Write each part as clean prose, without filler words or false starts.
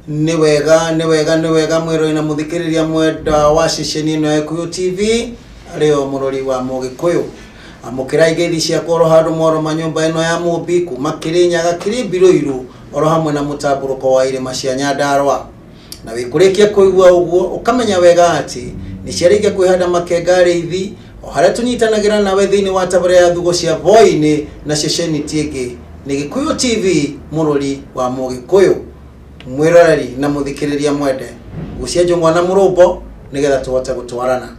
Niwega mwiro ina muthikiriria mwenda wa ceceni ino ya Gĩkũyũ TV ario murori wa Mũgĩkũyũ amukira igethi cia koro handu moro manyumba ino ya Mũmbi kuma Kirinyaga Kirimbirũirũ oro hamwe na mutamburuko wa irima cia Nyandarua na wikurikia kuigua uguo ukamenya wega ati ni ciarige kwihanda makengari ithi o haria tunyitanagira nawe thiini wa tabara ya thugo cia Voi-ini na ceceni tienge ni Gĩkũyũ TV murori wa Mũgĩkũyũ mwiroreri na muthikiriria mwende gucia njungwa na murumbo nigetha tuhote gutwarana.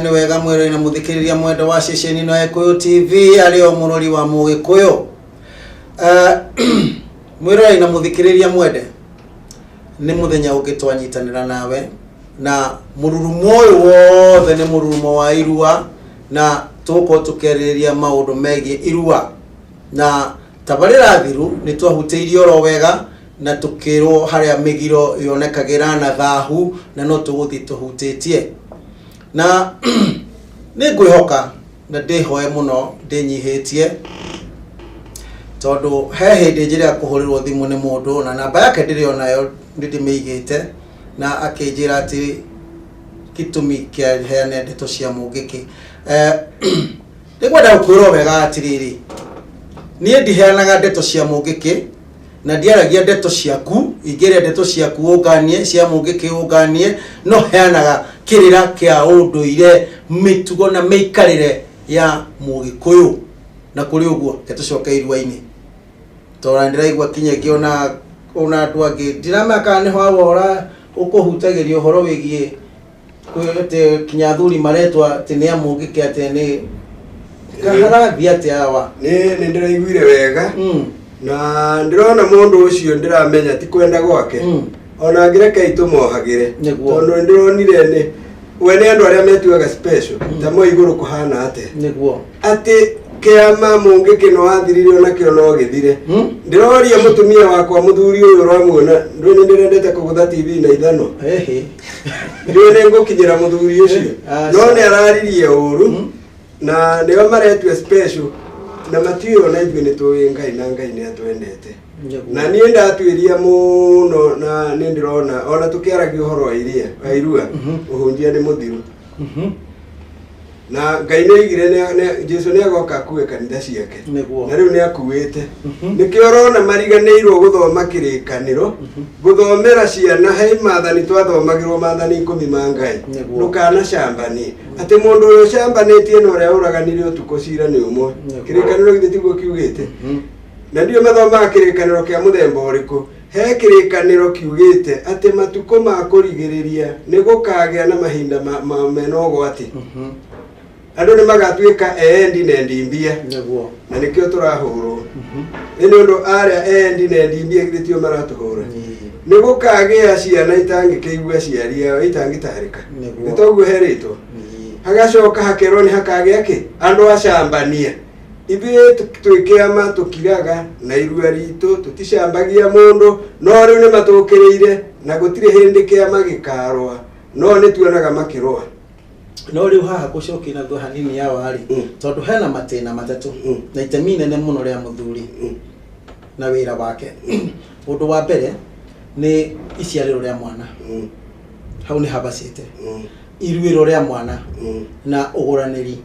Niwega mwiro ina muthikiriria mwenda wa ceceni ino ya Gĩkũyũ TV ario murori wa Mũgĩkũyũ mwiro ina muthikiriria mwende ni muthenya ugitwanyitanira nawe na mururumo wothe ni mururumo wa irua na tuko tukeriria maundu megie irua na tabarira thiru ni twahuteirio ro wega na tukirwo haria migiro yonekagira na thahu na no tuguthi tuhutĩtie na nĩngwĩhoka na ndĩhoe mũno ndĩnyihĩtie tondu he hĩndĩ njĩra kũhũrĩrwo thimũ nĩ mũndũ na namba yake ndĩrĩ onayo ndĩmĩigĩte na akĩnjĩra atĩ gĩtũmi kĩa heane ndeto cia Mũngĩkĩ nĩngwenda gũkwĩrwo wega atĩrĩrĩ niĩ ndiheanaga ndeto cia Mũngĩkĩ na ndiaragia ndeto ciaku ingĩrĩa ndeto ciaku ũnganie cia Mũngĩkĩ ũnganie no heanaga kirira kia unduire mitugo na meikarire ya Mugikuyu na kuri uguo ketucoka irua-ini tora ndiraigua kinya kiona ona andu angi ndiramaka niho awora ukuhutagiria uhoro wigie kwete kinya thuri maretwa tinia mugike atene kahara biate awa ni ndiraiguire wega na ndirona mundu ucio ndiramenya ti kwenda gwake ona ngireka itumohagire tondu ndironire ni wene andu aria metuaga special tamo iguru kuhana ate niguo ati kiama mungike no athirire ona kio no githire ndiroria mutumia wakwa muthuri uyu ramuona ndwene ndirendete kugutha TV na ithano ndwene ngukinyira muthuri ucio no ni araririe uru na ndio maretwe special na matio na ithuĩ nĩ tũĩ Ngai na Ngai nĩ atwendete na niĩ ndatwĩria mũno na nĩ ndĩrona ona tũkĩaragia ũhoro wa irua ũhunjia nĩ mũthiru na Ngai nĩ oigire Jesu nĩ agoka akue kanitha ciake na rĩu nĩ akuĩte nĩkĩo ũrona mariganĩirwo gũthoma kĩrĩkanĩro gũthomera ciana he maathani twathomagĩrwo maathani 10 ma Ngai ndũkanacambanie atĩ mũndũ ũyũ cambanĩtie na ũrĩa ũraganire ũtukũ cira nĩ ũmwe kĩrĩkanĩro githĩ tiguo kiugĩte na ndio mathomaga kĩrĩkanĩro kĩa mũthemba ũrĩkũ he kĩrĩkanĩro kiugĩte atĩ matukũ ma kũrigĩrĩria nĩ gũkagĩa na mahinda mena ũgwati andu ni magatuika endi na ndimbia na nikio turahurwo ni ndu aria endi na ndimbia githitio maratuhura ni gukagea ciana itangikigua ciari yao itangitarika nitoguo heritwo hagacoka hakerwo ni hakagea ki andu acambania ithuĩ twĩkĩama tukiraga na irua ritũ tuticambagia mundu no riu ni matũkĩrĩire na gũtirĩ hindi kĩama gĩkarwa no nĩ tuonaga makĩrũa no riu haha gucoki na hanini ya wari tondu hena matena matatu na itemi nene muno ria muthuri na wira wake undu wa mbere ni iciariro ria mwana hau ni habacite iruiro ria mwana na uguraniri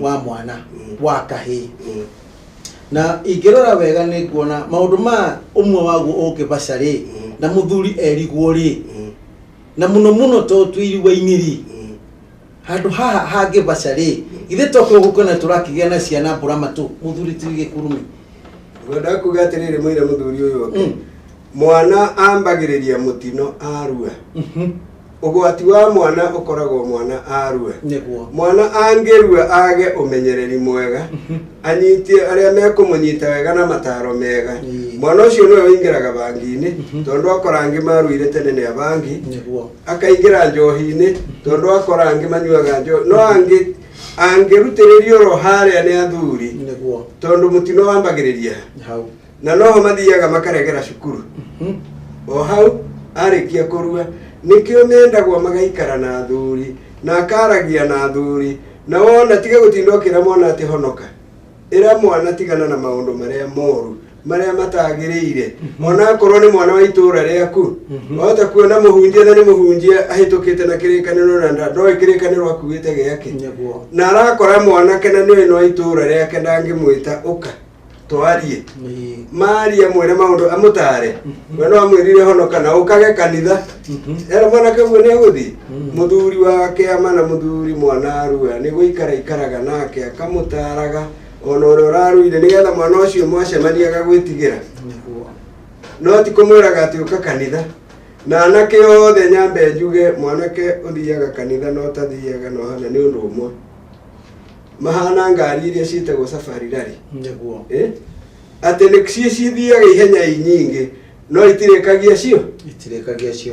wa mwana wa kahi na ingirora wega ni kuona maundu ma umwe waguo ukibacari na muthuri erigwo ri na muno to twirigwa-ini ri handu haha hangi bacari ithe tokyo gukona turakigia na ciana buramatu muthuri tige kurumi ngoda kuga atiriri mwira muthuri uyu mwana ambagiriria mutino arua ugwati wa mwana ukoragwo mwana arua mwana angirua age umenyereri mwega anyitie aria mekumunyita wega na mataro mega mwana ucio niwe wingiraga bangi-ini tondu akorangi maruire tene ni abangi akaingira njohi-ini tondu akorangi manyuaga njohi no angirutiririo ro haria ni athuri tondu mutino wambagiriria hau na no mathiaga makaregera cukuru o hau arikia kurua nikio mendagwo magaikara na athuri na akaragia na athuri na wona tige gutindokira mwana ati honoka ira mwana tigana na maundu maria moru maria matagiriire mwana akorwo ni mwana wa itura riaku wahota kuona muhunjia na ni muhunjia ahitukite na kirikaniro na ndoi kirikaniro akuite giake na arakora mwana kana niwe no itura riake ndangimwita uka twarie maria mwere maundu amutare we no amwirire honoka na ukage kanitha era mwana keguo ni guthi muthuri wake amana muthuri mwana arua ni guikara ikaraga nake akamutaraga ona ore raruire nigetha mwana ucio mwacemaniaga gwitigira no ti kumwiraga ati uka kanitha na anake othe nyambe njuge mwanake uthiaga kanitha no tathiaga no hana ni undu umwe mahana ngari iria ciitagwo safari rally ati nĩ cithiaga ihenya inyingi no itirĩkagia cio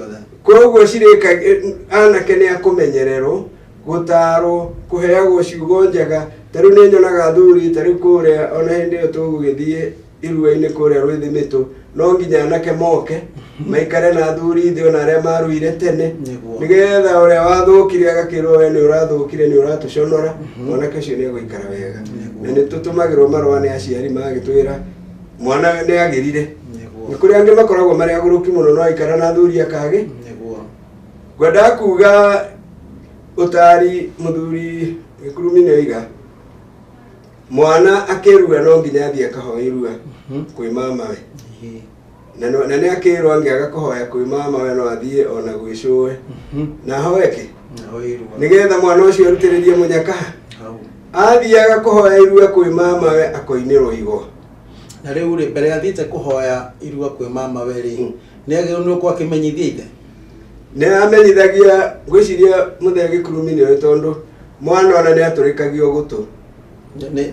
tha koguo cirĩkagia anake nĩ akũmenyererwo gũtarwo kũheagwo ciugo njega tarĩu nĩ nyonaga thuri tarĩu kũrĩa ona hĩndĩ ĩyo tũgũgĩthiĩ irua-inĩ kũrĩa Rwĩthĩmĩtũ no nginya anake moke maikare na thuri thĩ ona arĩa maruire tene nigetha ũrĩa wathũkire agakĩrwo we nĩ ũrathũkire nĩ ũratũconora mwanake ũcio nĩ egũikara wega na nĩ tũtũmagĩrwo marũa nĩ aciari magĩtwĩra mwana nĩ agĩrire nĩ kũrĩ angĩ makoragwo marĩ agũrũki mũno no aikara na thuri akage ngwenda kuga utari muthuri Gĩkurumi nĩ oiga mwana akĩrua no nginya athiĩ akahoe irua kwĩ mamawe na nĩ akĩrwo angĩaga kũhoya kwĩ mamawe no athiĩ ona gwĩcũe na ahoe kĩ nĩgetha mwana ũcio arutĩrĩrie mũnyaka athiaga kuhoya irua kwi mama we akoinirwo igwa na riu ri mbere athite kuhoya irua kwi mama we ri ni agirwo kwa kimenyithia ithe ne amenyithagia gwiciria muthege kurumi ni tondu mwana ona ni aturikagio gutu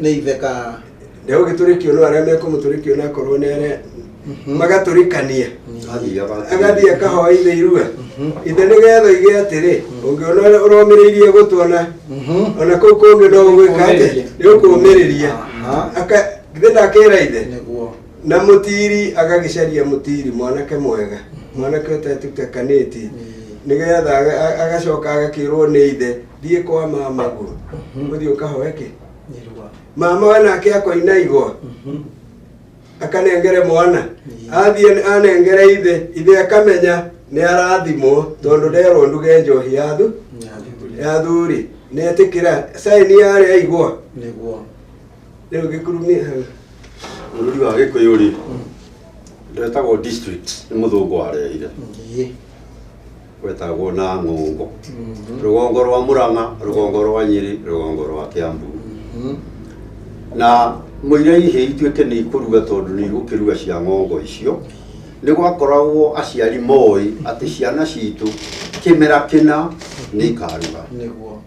ne itheka ne ugiturikio no aria mekumuturikio na korwo nere magaturikania agathia kahoya ithe irua ithe ni getho ige atiri ungiona uromiririe gutona ona kuu kungi no gwika ati ni ukumiriria aka githe akira ithe na mutiri agagicaria mutiri mwanake mwega mwanake utetutekaniti nigetha agacoka agakirwo ni ithe thie kwa mama guo muthi ukahoeke mama we nake akoina igwa akanengere mwana athie anengere ithe akamenya ni arathimwo tondu nderwo nduge njohi ya thuri ni etikira saini yare igwa niguo riu gikurumia ururi wa Gikuyu ri ndetagwo district ni muthungu areire wetagwo na Ngongo rugongo rwa Murang'a rugongo rwa Nyeri rugongo rwa Kiambu na muira ihe ituike ni kuruga tondu ni gukiruga cia Ngongo icio ni gwakoragwo aciari moi ati ciana citu kimera kina ni karuga niguo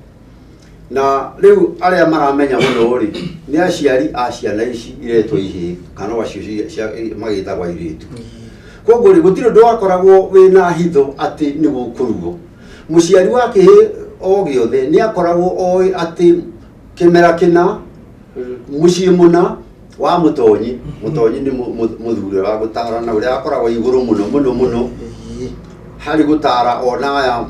na riu aria maramenya muno ri ni aciari a ciana ici iretwo ihe kana wacio magitagwa iritu koguo ri gutiro ndwakoragwo wina hitho ati ni gukurugo muciari wake o giothe ni akoragwo oi ati kimera kina mucii muna wa mutonyi ni muthure wa gutara na uria akoragwo iguru muno hari gutara ona aya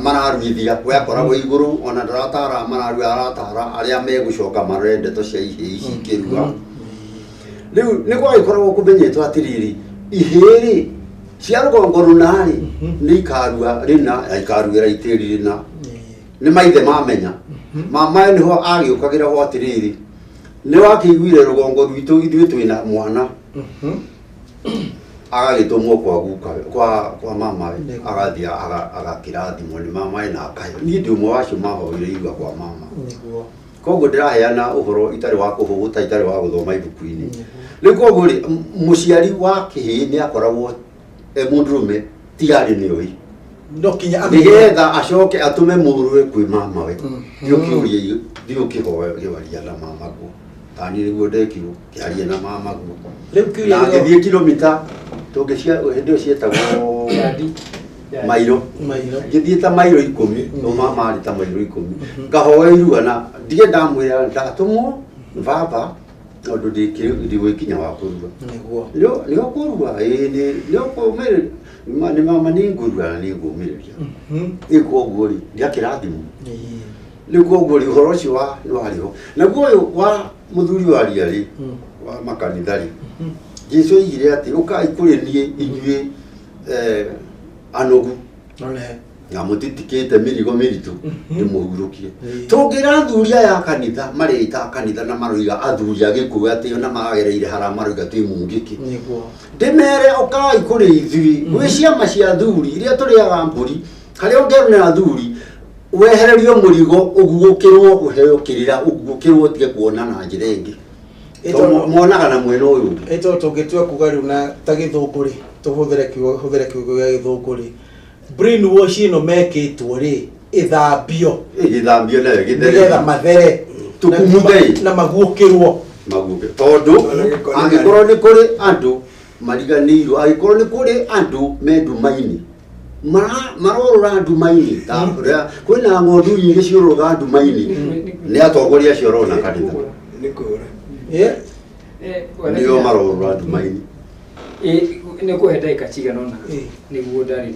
mararuithia we akoragwo iguru ona ndaratara mararuithia aratara aria megucoka marende to cia ihe ici kiruga riu ni kwa ikoragwo kumenyetwo atiriri ihiri cia rugongo runari ni ikarua rina ikarugira itiri rina ni maithe mamenya mama niho agiukagira ho atiriri ni wakiguire rugongo rwitu ithuĩ twina mwana agagitumwo kwa guka kwa mama agathia agakirathimwo ni mama na akayo ni ndi umwe wacio mahoire igwa kwa mama niguo koguo ndiraheana uhoro itari wa kuhuguta itari wa guthoma ibuku-ini ni koguo ri muciari wa kihi ni akoragwo mundurume tigari ni oi ndokinya nigetha acoke atume muruwe kwi mama we ndio kiuria ndio kihoya giwaria na mama guo tani niguo ndekirwo kiaria na mama guo riu kiuria ngithie kilomita tungicia ndio cietagwo mairo ngithie ta mairo 10 no mama ari ta mairo 10 ngahoya irua na ndige ndamwira ndatumwo baba tondu ndigwikinya wa kuruga niguo nio kuruga nio kumire ni mama ni ngurua ni ngumiriria iko gori ndiakirathimo niguo gori horo cio wa wariho na guo wa muthuri wa riari wa makanithari Jesu igire ati ukai kuri nie inyue anogu na mutitikite mirigo miritu ni muhurukie tungirathuria ya kanitha marita kanitha na maruiga athuria Gikuyu ati na magereire hara maruiga twi mungiki niguo ndimere ukai kuri ithui gwi ciama cia thuri iria turiaga mburi kari ungeruna athuri wehererio murigo ugugukirwo uheo kirira ugugukirwo tige kuona na njira ingi monaga na mweno uyu eto tungitwe kugaru na tagithunguri tuhuthire kiugo gia githunguri brainwash ino mekitwo ri ithambio na nigetha mathere tukumuthei na maguukirwo tondu angikorwo ni kuri andu mariganirwo angikorwo ni kuri andu mendumaini marorora ndumaini ta kwina ngondu nyingi cioroga ndumaini ni atongoria acio rona kanitha nio marorora ndumaini ni kuheta ikachiga nona niguo ndari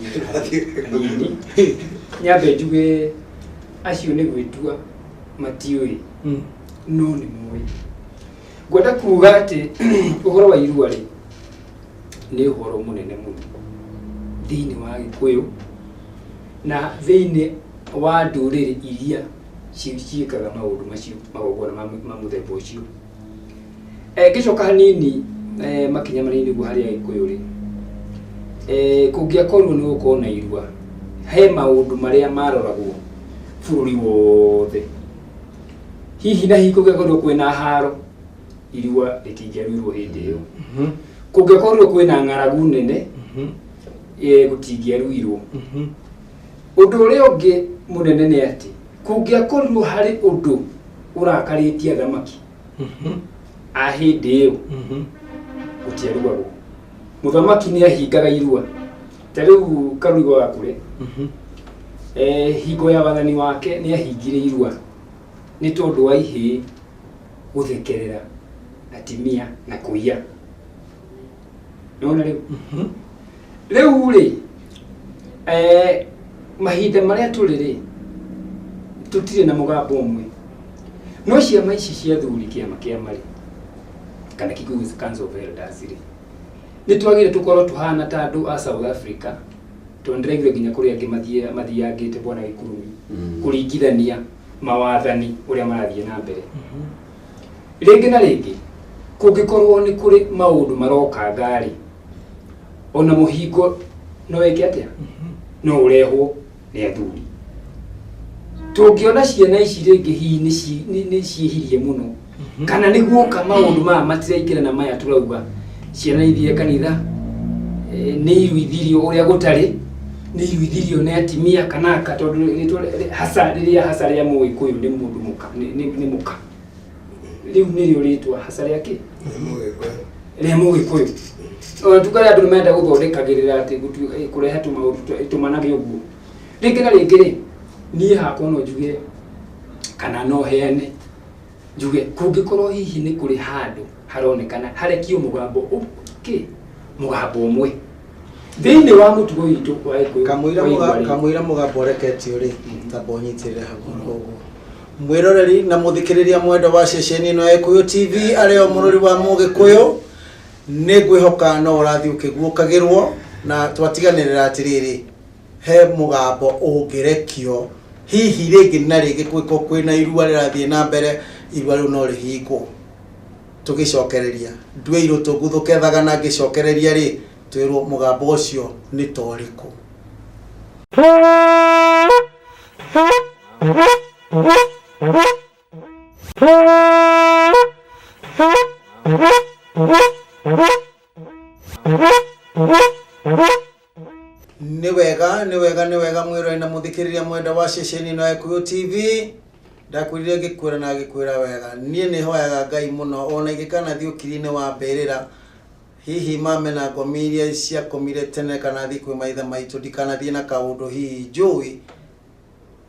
ni nyambe njuge acio ni gwitua matiui no ni moi gwenda kuga ati uhoro wa irua ri ni uhoro munene muno thiini wa Gikuyu na thiini wa nduriri iria ciikaga maundu macio magogona ma muthemba ucio gicoka hanini makinya manini guo haria Gikuyu ri kungiakorwo ni gukorwo na irua he maundu maria maroragwo bururi wothe hihi na hiko gako kwina haro irua ritingiarwirwo hindi iyo kungikorwo kwina ng'aragu nene gutingiarwirwo undu uria ungi munene ni ati kungiakorirwo hari undu urakaritie thamaki ahindi iyo gutiarugagwo muthamaki ni ahingaga irua tariu Karuigo Gakure hingo ya wathani wake ni ahingire irua ni tondu wa ihi guthekerera atimia na kuia nona riu ri mahinda maria turiri tutire na mugambo umwe no ciama ici cia thuri kiama kia mari kana Kikuyu Council of Elders ri ni twagire tukorwo tuhana ta andu a South Africa tondregire ginya kuri angi mathiangite bwana Gikurumi kuringithania mawathani uria marathie na mbere ringi na ringi kungikorwo ni kuri maundu maroka ngari ona muhingo no weke atia no urehwo ni athuri tungiona ciana ici ringi hi ni cihirie muno kana ni guoka maundu matiraikira na maya turauga ciana ithie kanitha ni iruithirio uria gutari ni iruithirio ni atimia kana ka tondu hasa ria Mugikuyu ni mundu muka ni muka riu ni rio ritwa hasa ria ki ni Mugikuyu ona tukari andu menda guthondekagirira ati kureha tumanage uguo ringi na ringi ri ni hakwa no njuge kana no heane njuge kungikorwo hihi ni kuri handu haronekana harekio mugambo mugambo umwe thiini wa mutugo witu kwa kamwira mugambo reketio ri tabonyitirira haguo mwiroreri na muthikiriria mwendo wa ceceni ino ya Gikuyu TV ario murori wa Mugikuyu ni ngwihoka no urathi ukiguukagirwo na twatiganirira atiriri he mugambo ungirekio hihi ringi na ringi kwiko kwina irua rirathie na mbere irua riu no rihingwo tugicokereria ndweiru tuguthuke na ngicokereria ri twirwo mugambo ucio ni toriku ni wega mwiro na muthikiriria mwenda wa ceceni no ya Gikuyu TV ndakwirire gikwira na gikwira wega nie ni hoyaga Ngai muno ona igikana thiukirine wa mberera hihi mame na ngomiria cia komire tene kana thi kwi maitha maitu dikana thi na kaundu hihi njui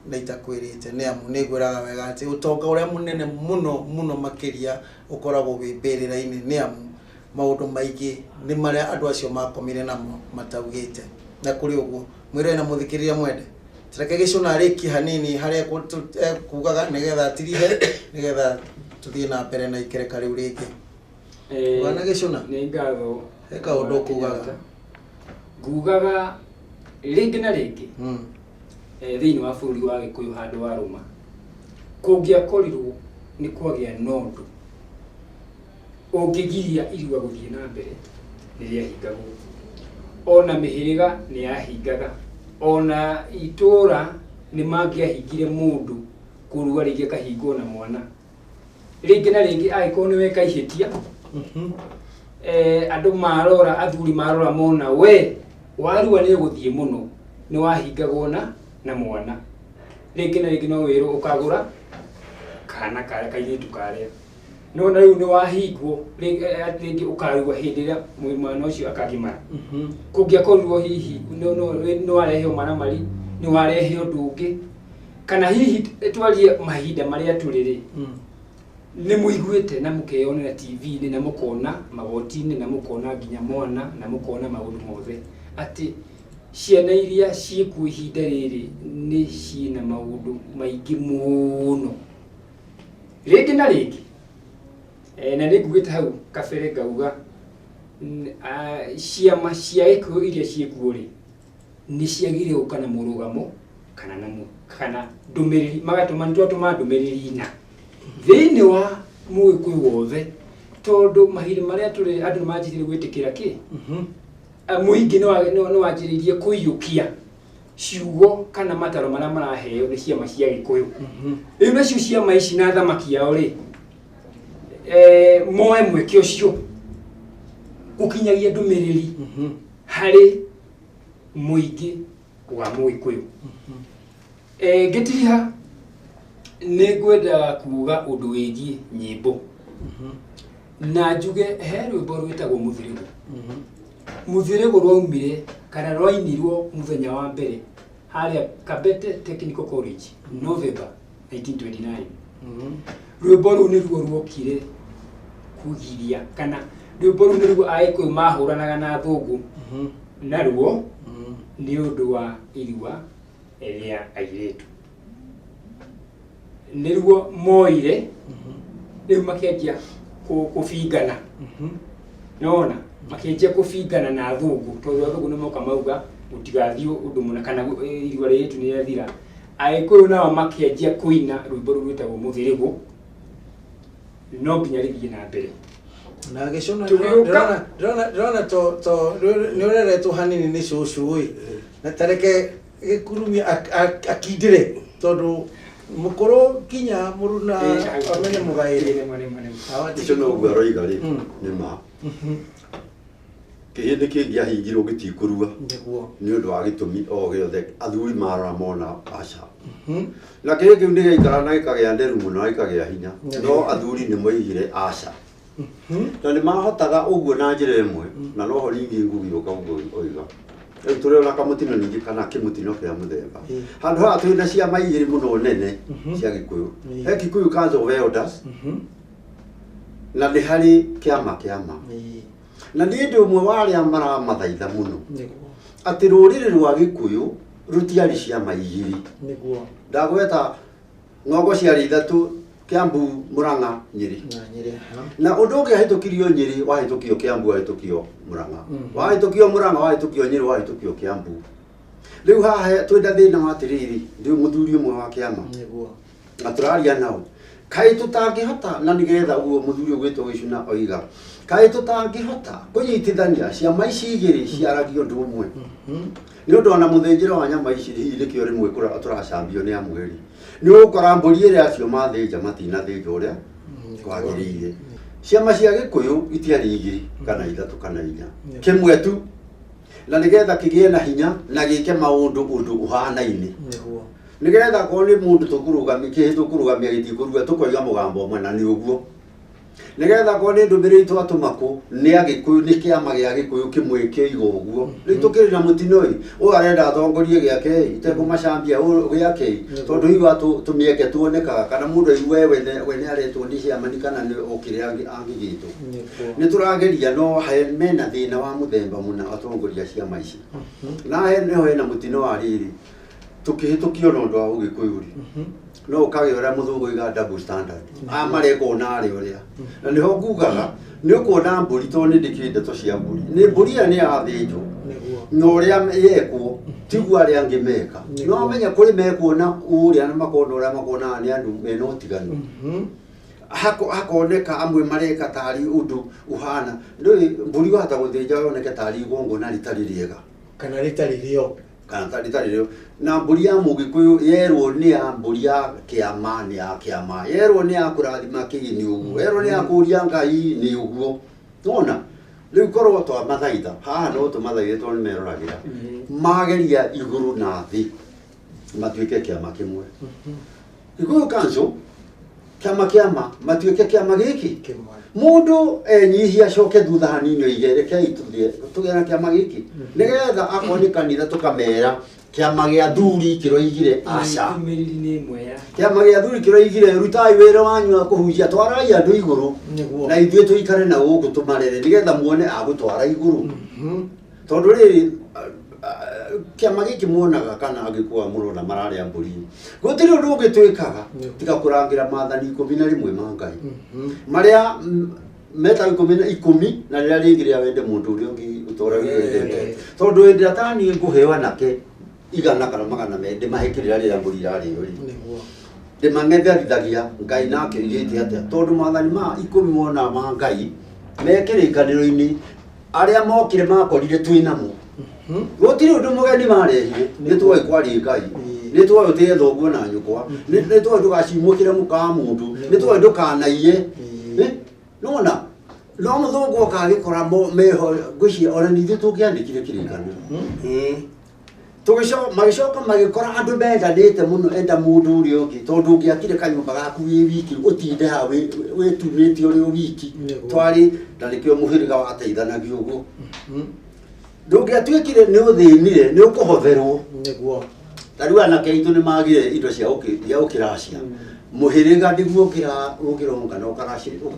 na itakwirite ne amu ni gwiraga wega ati utonga uria munene muno makiria ukoragwo wi mberera-ini ne amu maundu maingi ni maria andu acio makomire namo mataugite na kuri uguo mwire na muthikiriria mwende Tireke gicuna ariki hanini haria kugaga nigetha tirihe nigetha tuthie na mbere na ikereka riu ringi wana gicuna ni ngatho eka undu kugaga ngugaga ringi na ringi thiini wa bururi wa Gikuyu handu wa Ruma kungiakorirwo ni kwagia nondu ungigiria irua guthie na mbere niria hingagwo ona mihiriga ni yahingaga ona itura ni mangiahingire mundu kuruga ringi kahingwo na mwana ringi na ringi aiko ni weka ihitia andu marora athuri marora mona we warua ni guthie muno ni wahingagwo na mwana ringi na ringi no wiru ukagura kana kare kairitu kare no na riu ni wahingwo ringi ukarugwa hindi ria mwana ucio akagimara kungiakorirwo hihi no warehe mwana mari ni warehe undu ungi kana hihi twarie mahinda maria turiri ni muiguite na mukeyonera TV ni na mukona magoti-ini na mukona nginya mwana na mukona maundu mothe ati ciana iria ciku ihinda riri ni cina maundu maingi muno ringi na ringi na nigugite hau kabere ngauga ciama cia Gikuyu iria ciekuo ri ni ciagire ukana murugamo kana ndumiriri magatuma ntwatuma ndumiriri na thiini wa Mugikuyu wothe tondu mahiri maria turi andu majirire gwitikira ki muingi no wajiririe kuiyukia ciugo kana mataro maria maraheo ni ciama cia Gikuyu riu nacio ciama ici na thamaki yao ri moe mweke ucio gukinyagia ndumiriri hari muingi wa Mugikuyu ngitiriha ni ngwenda kuga undu wigi nyimbo na njuge he rwimbo rwitagwo Muthirigo Muthirigo rwaumire kana rwainirwo muthenya wa mbere haria Kabete Technical College November 1929 rwimbo ru nirwo rwokire kugiria kana rwimbo ru nirwo Agikuyu mahuranaga na thungu naruo ni undu wa irua eria airetu nirwo moire riu makianjia kufingana nona makianjia kufingana na thungu tondu thungu nimoka mauga gutigathio undu muna kana irua ritu ni yathira Agikuyu nao makianjia kuina rwimbo ru rwitagwo Muthirigo no nginya rithie na mbere na gicona ndona to ni ureretwo hanini ni cucu na tareke gikurumia akindire tondu mukuru kinya muruna amenye mugaire icio no gwaro igari ni ma kihindi kingi ahingirwo gitikurua ni undu wa gitumi o giothe athuri marora mona aca na kingi ni gaikara na gikagea nderu muno na gikagea hinya no athuri ni moigire aca na ni mahotaga uguo na njira imwe na noho ringi ngugiruka uguo oiga turi ona kamutino ningi kana kimutino kia muthemba handu ha twina ciama igiri muno nene cia Gikuyu he Gikuyu Council of Elders na ni hari kiama na ni ndio umwe wa aria maramathaitha muno ati ruriri rwa Gikuyu rutiari ciama igiri ndagweta ng'ongo ciari ithatu Kiambu Murang'a Nyeri na undu ungi ahitukirio Nyeri wahitukio Kiambu wahitukio Murang'a wahitukio Murang'a wahitukio Nyeri wahitukio Kiambu riu haha twenda thina wa tiriri ndi muthuri umwe wa kiama na turaria nao kai tutangihota na nigetha uguo muthuri ugwitwo Gicuna oiga kai tutangihota kunyitithania ciama ici igiri ciaragio ndu umwe ni undu ona muthinjiro wa nyama ici hihi nikio rimwe turacambio ni amweri ni ukora mburi ire acio mathinja matina thinja uria kwagiriire ciama cia Gikuyu itiari igiri kana ithatu kana inya kimwe tu na nigetha kigie na hinya na gike maundu undu uhanaine nigetha ko ni mundu tukurugamia kihitukurugamia gitikurua tukoiga mugambo umwe na ni uguo nigetha ko ni ndumiri twatumaku ni Agikuyu ni kiama gia Gikuyu kimwe kiigo uguo ritukiri na mutinoi u arenda atongorie giake itekumacambia giake tondu igwa tumieke tuoneka kana mundu iwe wene aretwo ni ciama ni kana ni okire angigito ni turageria no he mena thina wa muthemba muna atongoria ciama ici na he no hena mutino wa riri tukihitukio no ndo wa Gikuyu no ukage ora muthungu iga double standard amareko na ari uria na niho ngugaga ni ukuona mburi to ni ndikinde to cia mburi ni mburi ni athinjo no uria yekwo tigwa ari angimeka no menya kuri mekuona uria na makona uria makona ni andu meno tiganu hakoneka amwe mareka tari undu uhana ndui mburi wahota guthinja yoneke tari gongo na ritari riega kana ritari rio na mburi ya Mugikuyu yerwo ni ya mburi ya kiama ni ya kiama yerwo ni ya kurathima kigini uguo yerwo ni ya kuria Ngai ni uguo nona riu korwo twa mathaitha haha no tumathaithe to ni meroragira mageria iguru na thi matuike kiama kimwe Gikuyu Council kiama matuike kiama giki mundu enyihia coke thutha hanini oige rekei tugera kiama giki nigetha akoni kanitha tukamera kiama gia thuri kiroigire aca kiama gia thuri kiroigire rutai wira wanyu kuhujia twarai andu iguru na ithue tuikare na guku tumarere nigetha muone agutwara iguru tondu riri kiama giki muonaga kana agikuwa murona mararia mburi gutiri undu ungitwikaga tiga kurangira mathani 11 ma Ngai maria meta 10 na rira ringi ria wende mundu uri ungi utora wende tondu ndira tani nguhewa nake igana kana magana mende mahikirira rira mburi rari uri de mangetharithagia Ngai nake irite atia tondu mathani ma 10 mona ma Ngai mekirikaniro-ini aria mokire makorire twinamo gutiri undu mugeni marehire ni twoi kwari Ngai ni twoi utie thoguo na nyukwa ni twoi ndugacimukire muka mundu ni twoi ndukanaiye nona no muthungu okagikora meho guci ona nithu tungiandikire kirikaniro magicoka magikora andu mendanite muno enda mundu uri ungi tondu ungiakire kanyumba gaku wi wiki utinde ha witumite uri wiki twari ndarikio muhiriga wateithanagio uguo ndungiatuikire ni uthinire ni ukuhotherwo niguo tariu anake itu ni magire indo cia ukiracia muhiriga ndiguo ukironga na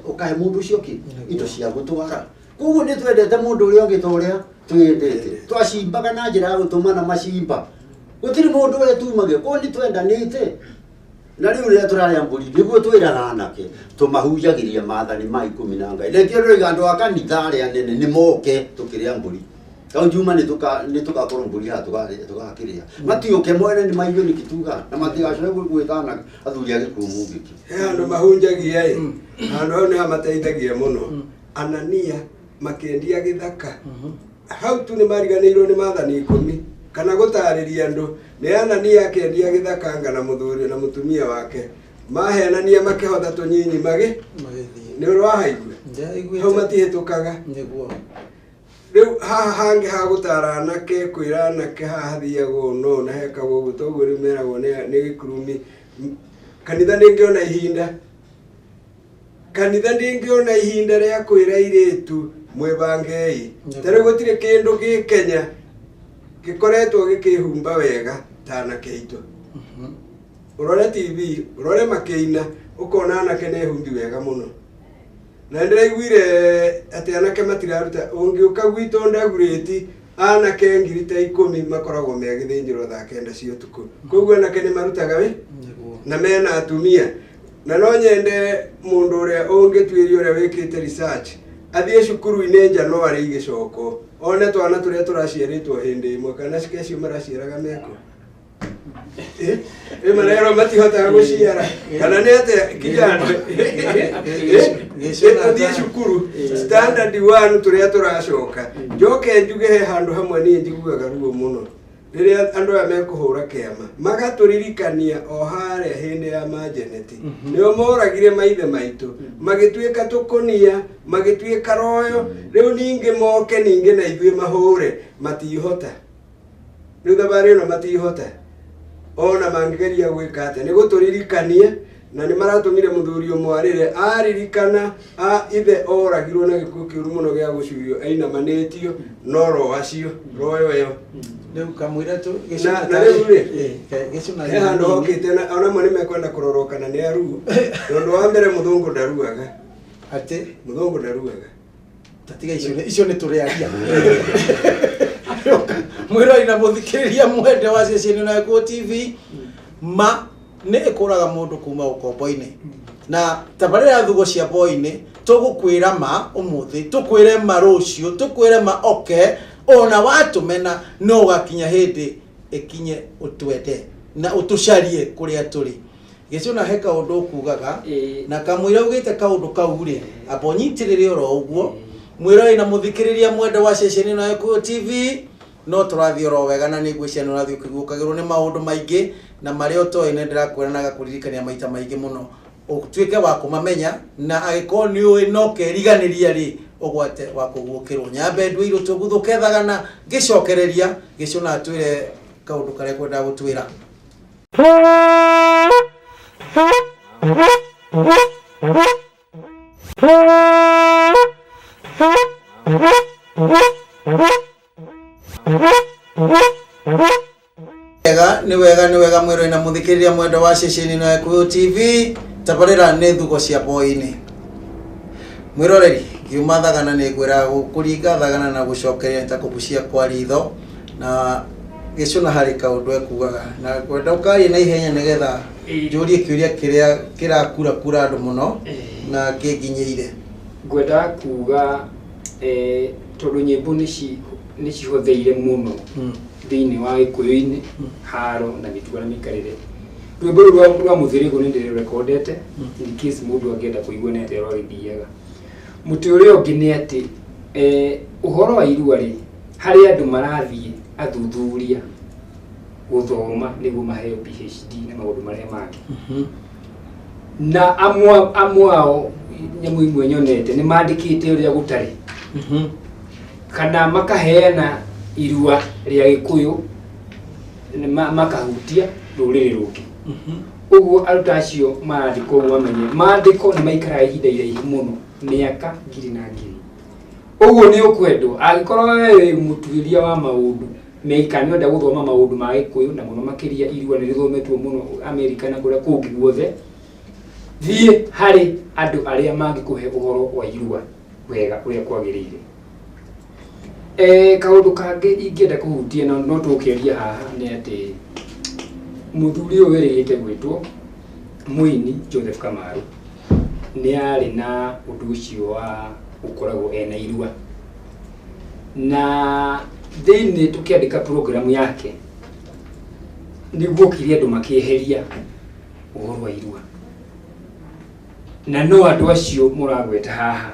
ukahe mundu ucio ki indo cia gutwara koguo ni twendete mundu uri ungi toria twendete twacimbaga na njira ya gutumana macimba gutiri mundu we tumagie ko ni twendanite na riu ria turaria mburi niguo twiraga anake tumahunjagiria maathani ma 10 na Ngai lekio ro andu a kanitha aria nene ni moke tukiria mburi Kau juma ni tuka korumburi ha tugakiria matiuke mwene ni maigwe ni kituga na matigacoe gwitana athuri agikumu giki andu mahunjagia andu ni amateithagia muno Anania makendia githaka hau tu ni mariganirwo ni maathani 10 kana gutariria andu ni Anania akendia githaka ngana muthuri na mutumia wake mahenania makihotha tunyinyi magi ni urwahaigwe hau matihitukaga niguo riu hangi ha gutara nake kwira nake hathiagwo no na hekagwo gutoguo rimeragwo ni gikurumi kanitha ndingiona ihinda ria kwira iritu mwebangei tare gutire kindu gikenya gikoretwo gikihumba wega tana keito urore TV urore makeina ukona nake ne humbi wega muno na ndiraiguire ati anake matiraruta ungiuka gwitu ndaguriti anake ngirite 10 makoragwo megithinjiro thaa 9 cia utuku koguo anake ni marutaga we na mena atumia na no nyende mundu uria ungitwiri uria wikite research athie cukuru inenja no ari igicoko one twana turia turaciaritwo hindi imwe kana cikeci maraciaraga meko manero matihota guciara kana ni ate kijana athie cukuru standard 1 turia turacoka njoke njuge he handu hamwe ni njiguaga ruo muno riria andu aya mekuhura kiama magaturirikania o haria hindi ya majeneti nio moragire maithe maitu magituika tukonia magituika royo riu ninge moke ninge na ithue mahure matihota riu thabari no matihota ona mangeria gwika ate ni guturirikania na ni maratumire muthuri umwarire aririkana ithe oragirwo na gikuo kiuru muno gia gucurio aina manetio no ro acio royo yo riu kamwira tu na riu gicuna handu hokite na ona mwe nimekwenda kurorokana ni aru nondu wa mbere muthungu ndaruaga ati muthungu ndaruaga tatiga icio ni turiaria mwira ina muthikiriria mwende wa ceceni na Eko TV ma ni ikuraga mundu kuma ukombo-ini na tabarira thugo cia boini tugukwira ma umuthi tukwire ma rucio tukwire ma oke ona watumena no gakinya hindi ikinye utwete na utucarie kuria turi gicuna heka undu kugaga na kamwira ugite kaundu kau ri abonyitirire oro uguo mwira ina muthikiriria mwende wa ceceni na Eko TV no turathi oro wega na ni ngwiciana urathi ukigukagirwo ni maundu maingi na mario to ine ndirakwira na gakuririkania maita maingi muno utuike wa kumamenya na agiko ni uyi no keriganiria ri ugwate wa kugukirwo nyambe ndu iru tuguthuke na gicokereria gicuna atwire kaundu karia kwenda gutwira ni wega mwiro ina muthikiriria mwendo wa ceceni na Eko TV tabarira ni thugo cia boini mwiroreri kiuma thagana ni gwira kuringa thagana na gucokeria ntakubucia kwa ritho na gicuna hari kaundu ekugaga na kwenda ukari na ihenya nigetha njurie kiuria kiria kirakura andu muno na kinginyeire ngwenda kuga tondu nyimbo ni cihotheire muno thini wa gikuyu-ini haro na mitugo na mikarire rwimbo rwa muthirigo ni ndire recordete in case mundu angenda kuigua nete rwa githiaga muti uria ungi ni ati uhoro wa irua ri hari andu marathie athuthuria guthoma niguo maheo PhD na maundu maria mangi na amwao nyamu imwe nyonete ni mandikite uria gutari kana makaheana irua ria Gikuyu makahutia ruriri ruki uguo aruta acio maandiko mamenye maandiko ni maikara ihinda iraihu muno miaka ngiri na ngiri uguo ni ukwendo agikorwo wewe mutuiria wa maundu meikani nda guthoma maundu ma Gikuyu na muno makiria irua ni rithometwo muno Amerika na kuria kungi guothe thie hari andu aria mangikuhe uhoro wa irua wega uria kwagirire kaundu kangi ingienda kuhutia no tukiria haha ni ati muthuri uyu werigite gwitwo Muini Joseph Kamaru ni ari na undu ucio wa ukoragwo ena irua na thini tukiandika program yake niguo kiri andu makieheria uhoro wa irua na no andu acio muragweta haha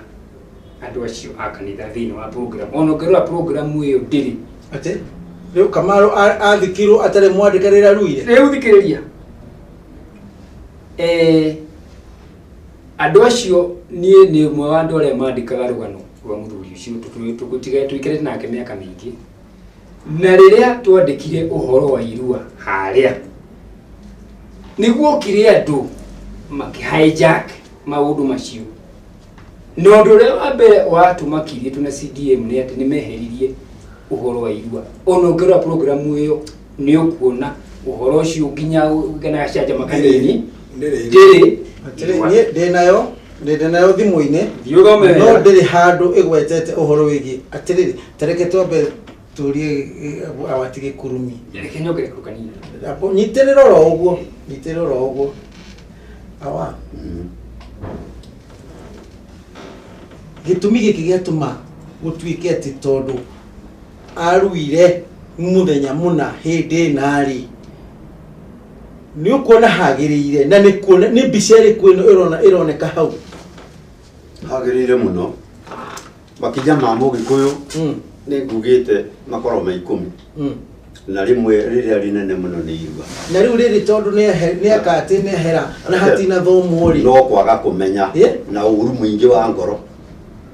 andu acio akanitha thini wa program onogera program iyo ndiri ate leo Kamaru athikirwo atare mwandikarira ruire reu thikiriria andu acio nie ni mwe wa andu aria mandikaga rugano rwa muthuri ucio tukutiga twikire nake miaka mingi na riria twandikire uhoro wa irua haria niguo kire andu makihijack maundu macio no ndore abe watu makirie tuna CDM ni ati ni meheririe uhoro wa irua onogera program iyo ni ukuona uhoro ucio nginya gana shaja makanini ndiri ndinayo thimu-ini no ndiri handu igwetete uhoro wigi atiriri tareke twambe turie awatige kurumi reke nyogere kukanini apo nyitirira ro uguo awa gitumi giki giatuma gutwike ati tondu aruire muthenya muna hindi nari ni ukuona hagirire na ni kuona ni biceri kwino ironeka hau hagirire muno makija ma Mugikuyu ni ngugite makoro ma 10 na rimwe riria rinene muno ni irua na riu riri tondu ni akati ni hera na hatina thomo ri no kwaga kumenya na uru mwingi wa ngoro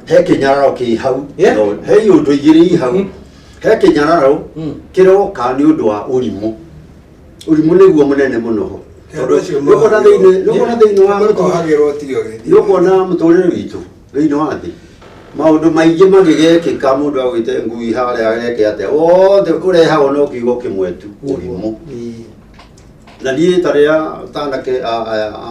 he kinyararo ki hau no he undu igiri hau he kinyararo kiroka ni undu wa urimu niguo munene muno nukona thiini wa nukona muturire witu thiini wa thi maundu maingi magigekika mundu agwite ngui haria ageke ate othe urehagwo no kiugo kimwe tu urimu na nie taria tanake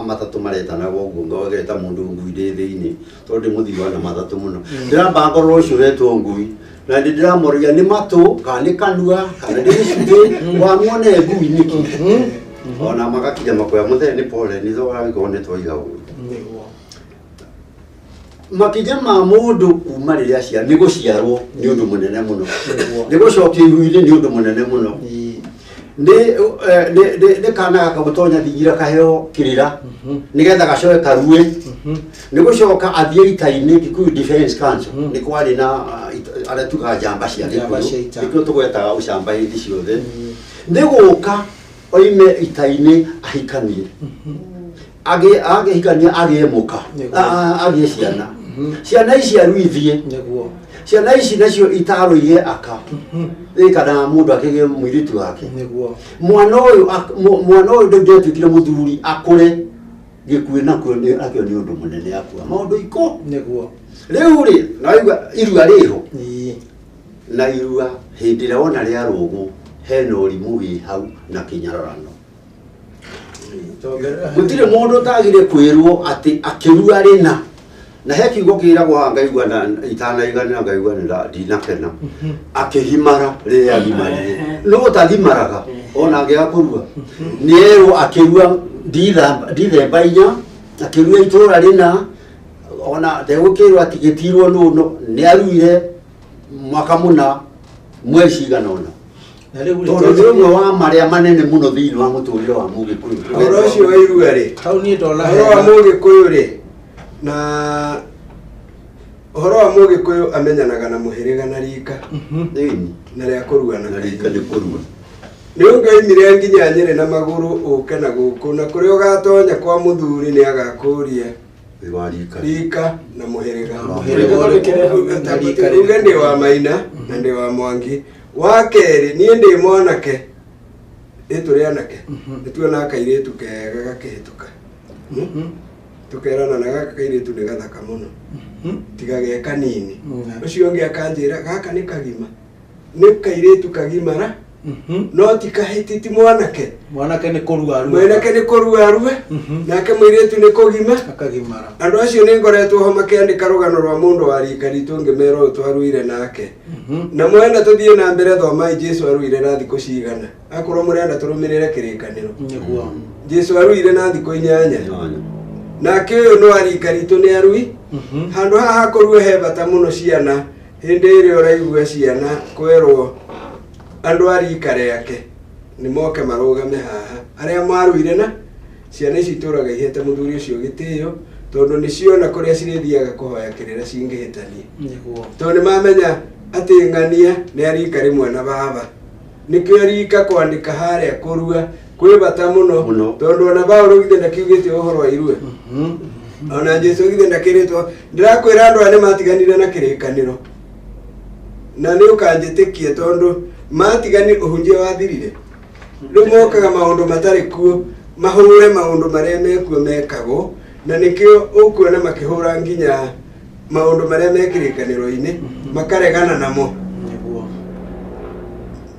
matatu maretanaga uguo ngogeta mundu ngui ndi thiini tondu muthiwa na matatu muno ndiramba ngoro ucio wetwo ngui na ndiramoria ni matu kana kanua kana ndicungi wa muone ngui niki ona magakija makoya muthe ni pole ni thora ngone twiga uguo makija ma mundu kuma riria cia ni guciarwo ni undu munene muno ni gucokia iruire ni undu munene muno ni kana kabutonya thigira kaheo kirira nigetha gacoe karue ni gucoka athie itaini Gikuyu Defence Council ni kwari na ara tuga jamba cia Gikuyu tugwetaga ucamba hindi ciothe ni guka oime itaini ahikanie age hikania age muka age ciana ici aruithie niguo ciana ici nacio itaroire aka kana mundu akige mwiritu wake niguo mwana uyu ndetwikire muthuri akure Gikuyu nakio ni undu munene akua maundu iko niguo riu ri naigua irua riho na irua hindi ria wona ria rugu hena urimu wi hau na kinyararano gutire mundu tagire kwirwo ati akirua rina na he kiugo kiragwo hangaigua na itanaigana ngaigua na ndinakena akihimara riria gimarire no tathimaraga ona angiakurua niero akirua ndithemba inya akirua itura rina ona ndegukirwo atigitirwo no ni aruire mwaka muna mwezi ganona na riu ri wa maria manene muno thiini wa muturire wa Mugikuyu oro cio wa irua ri hau ni ndona wa Mugikuyu ri na Uhoro wa Mugikuyu amenyanaga na muhiriga na rika. Na ria kurua na rika ni kurua. Ni ungaimire nginya Nyeri na maguru uke na guku na kuri ugatonya kwa muthuri ni agakuria rika na muhiriga. Muhiriga ndi wa Maina na ndi wa Mwangi. Wa keri ni ndi mwanake. Turi anake. Nituona kairitu kega gakihituka. Tukerana na gaka kairitu ni gathaka muno. Tigage kanini. Ucio ngi akanjira gaka ni kagima. Ni kairitu kagimara. No tikahititi mwanake. Mwanake ni kurua ruwe. Mwanake ni kurua ruwe. Nake mwiritu ni kugima. Akagimara. Andu acio ni ngoretwo ho makiandika rugano rwa mundu wa rika ritu ngimero twaruire nake. Na mwenda tuthie na mbere thoma Jesu aruire na thiko cigana. Akorwo murenda turumirire kirikaniro. Niguo. Jesu aruire na thiko 8. Nake uyu no arika ritu ni arui. Handu haha kurua he bata muno ciana. Hindi iri uraigua ciana kwerwo andu arika riake ni moke marugame haha aria maruire na ciana ici turaga ihete muthuri ucio gitio tondu ni ciona kuria cirithiaga kuhoya kirira cingihitania niguo tondu ni mamenya ati ngania ni arika rimwe na baba nikio arika kwandika haria kurua kwi bata muno tondu ona Paulo githe ndakiugite uhoro wa irue ona Jesu githe ndakiritwo ndirakwira andu ane matiganire na kirikaniro na ni ukanjitikie tondu matigani uhunjia wathirire rumokaga maundu matari kuo mahure maundu maria mekuo mekagwo na nikio ukuona makihura nginya maundu maria mekirikaniro-ini makaregana namo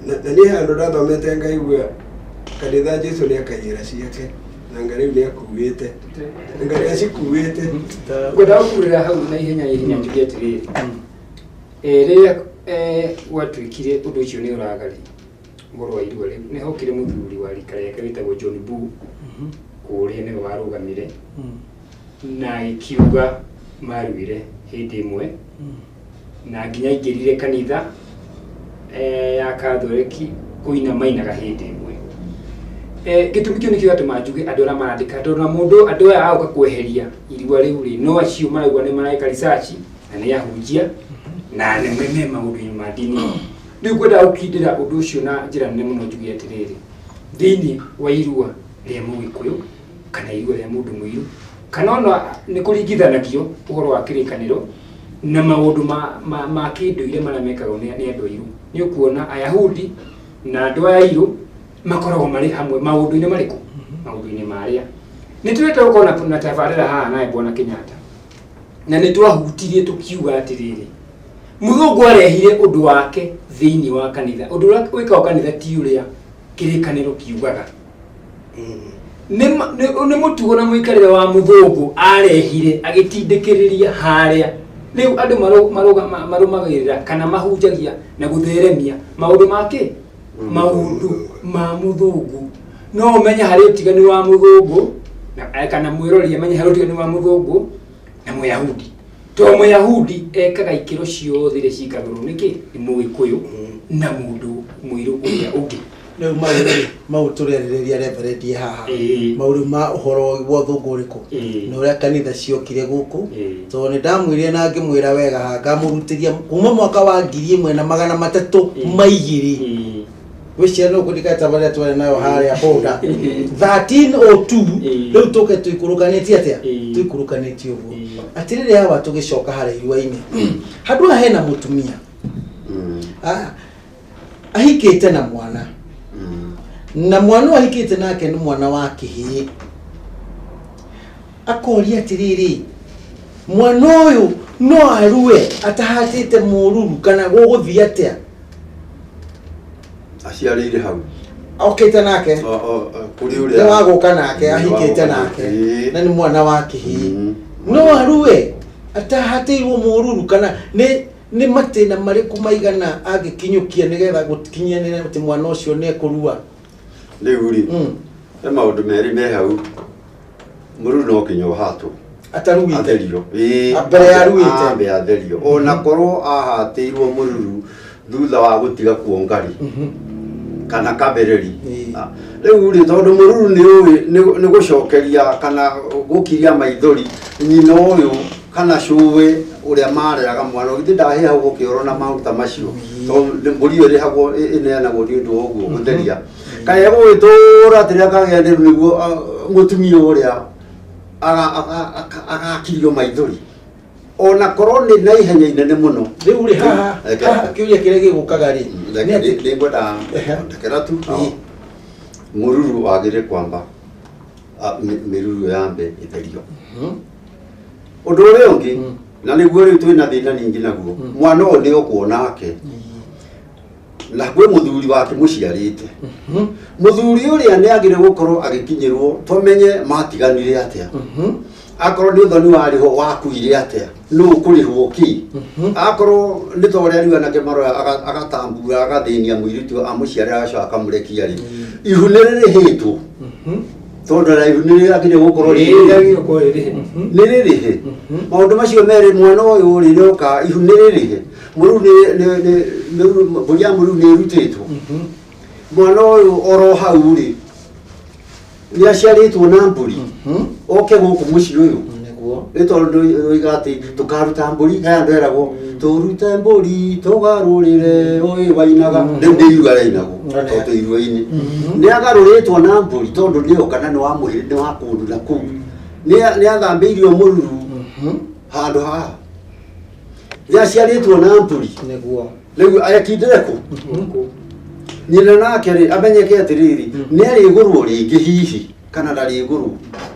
na ni handu ndathomete ngaigua kanitha Jesu ni akayira ciake na ngari ni akuite ngari acikuite ngoda ukurira hau na ihenya njugia tiriri ria watwikire undu ucio ni uragari ngoro wa irua ni hokire muthuri wa rika riake witagwo John Buu kuria ni warugamire na ikiuga maruire hindi imwe na nginya ingirire kanitha ya Kathoreki kuina mainaga hindi imwe gitumi kio nikio atuma njuge andu ara marandika andu na mundu andu aya auka kweheria irua riu ri no acio maraigua ni maraika research na ni ahunjia na ne meme maundu ma dini riu kwenda ukindira undu ucio na njira nene muno njugi atiriri thini wa irua ria Mugikuyu kana irua ria mundu muiru kana ona ni kuringithanagio uhoro wa kirikaniro na maundu ma kinduire maria mekagwo ni andu iru ni ukuona Ayahudi na andu aya iru makoragwo mari hamwe maundu-ini mariku maundu-ini maria ni tweta ukona na tabarira haha nae Bwana Kenyatta na ni twahutirie tukiuga atiriri muthungu arehire undu wake thiini wa kanitha undu wika wa kanitha ti uria kirikaniro kiugaga ni mutugo na muikarire wa muthungu arehire agitindikiriria haria riu andu marumagirira kana mahunjagia na gutheremia maundu make maundu ma muthungu no menya hari utigani wa muthungu na kana mwirori menya hari utigani wa muthungu na Muyahudi to Muyahudi ekaga ikiro ciothe ire cikagirwo niki ni Mugikuyu na mundu muiru uria ungi no mautureriria reverend haha mauru ma uhoro wa thunguriku no ria kanitha ciokire guku to ni ndamwire na ngimwira wega ha ngamurutiria kuma mwaka wa 1300 maigiri wicia no kudika tabale twale nayo haria boda 1302 riu tuke tuikurukanĩtie atia tuikurukanĩtie uguo atiriri hawa tugicoka haria irua-ini handu hena mutumia ahikite na mwana na mwana ahikite nake ni mwana wa kihii akoria atiriri mwana uyu no arue atahatite mururu kana guguthia atia aciarire hau okite nake kuri uria waguka nake ahikite nake na ni mwana wa kihii no arue atahatirwo mururu kana ni matina mariku maigana agikinyukia nigetha gutikinyanira ati mwana ucio ne kurua riu ri maundu meri me hau mururu no kinyo hatu ataruite atherio abere yaruite ambe atherio ona korwo ahatirwo mururu thutha wa gutiga kuongari kana kabereri riu ri tondu mururu ni gucokeria kana gukiria maithori nyina uyu kana cuwe uria mareraga mwana githĩ ndahĩhagwo kĩoro na maguta macio tondũ mbũri ĩyo ĩrĩhagwo ĩneanagwo nĩ ũndũ wa ũguo gũtheria kaĩ gũgĩtũra atĩrĩa kagĩa nĩ nĩguo mũtumia ũrĩa agakirio maithori ona korwo nĩ na ihenya inene mũno rĩu rĩ haha kĩũria kĩrĩa gĩgũkaga rĩ nĩ ngwenda ndekera tu mũruru wagĩrĩire kwamba mĩruru yambe ĩtherio ũndũ ũrĩa ũngĩ na nĩguo rĩu twĩna thĩna ningĩ naguo mwana ũyũ nĩ okwo nake na kwĩ mũthuri wake mũciarĩte mũthuri ũrĩa nĩ agĩrĩirwo gũkorwo agĩkinyĩrwo tũmenye matiganire atĩa akorwo nĩ ũthoni warĩho wakuire atĩa nũ kũrĩhwo ki akorwo nĩ ta ũrĩa rĩu anake maroya agatambura agathĩnia mũirĩtu amũciarĩra agacoka akamũrekia rĩ ihu nĩ rĩrĩhĩtwo tondũ na ihu nĩ rĩagĩrĩirwo gũkorwo nĩ rĩrĩhe maũndũ macio merĩ mwana ũyũ rĩ nĩoka ihu nĩ rĩrĩhe mbũri ya mũruru nĩ ĩrutĩtwo mwana ũyũ oro hau rĩ nĩ aciarĩtwo na mbũri oke gũkũ mũciĩ ũyũ nĩ tondũ oiga atĩ tũkaruta mbũri kaya andũ eragwo tũrute mbũri tũgarũrĩre ũyũ wainaga rĩu nĩ irua rĩainagwo tondũ irua-inĩ nĩ agarũrĩtwo na mbũri tondũ nĩoka na nĩ wa kũndũ na kũu nĩ athambĩirio mũruru handũ haha nĩ aciarĩtwo na mbũri rĩu ekindĩre kũ nyina nake rĩ amenyeke atĩrĩrĩ nĩ arĩgũrwo rĩngĩ hihi kana ndarĩgũrwo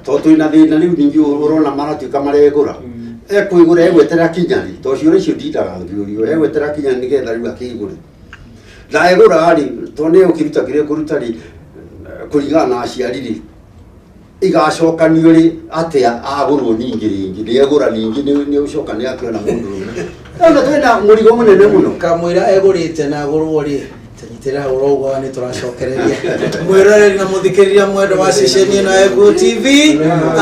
tondũ twĩna thĩna rĩu ningĩ ũrona maratuĩka maregũra ekwĩgũra egweterera kinya rĩ tondũ ciũria icio ndindaga ngĩũrio egweterera kinya nĩgetha rĩu akĩgũre ndaegũra rĩ tondũ nĩ ũkĩruta kĩrĩa kũruta rĩ kũringana na aciari rĩ igacokanio rĩ atĩa agũrwo ningĩ rĩngĩ nĩegũra ningĩ nĩ ũcoka nĩ akĩona mũndũ ona twĩna mũrigo mũnene mũno kamwĩra egũrĩte na agũrwo rĩ tanyitĩra hau roguo nĩ tũracokereria mwĩroreri na mũthikĩrĩria mwendo wa ceceni ĩno ya Gĩkũyũ TV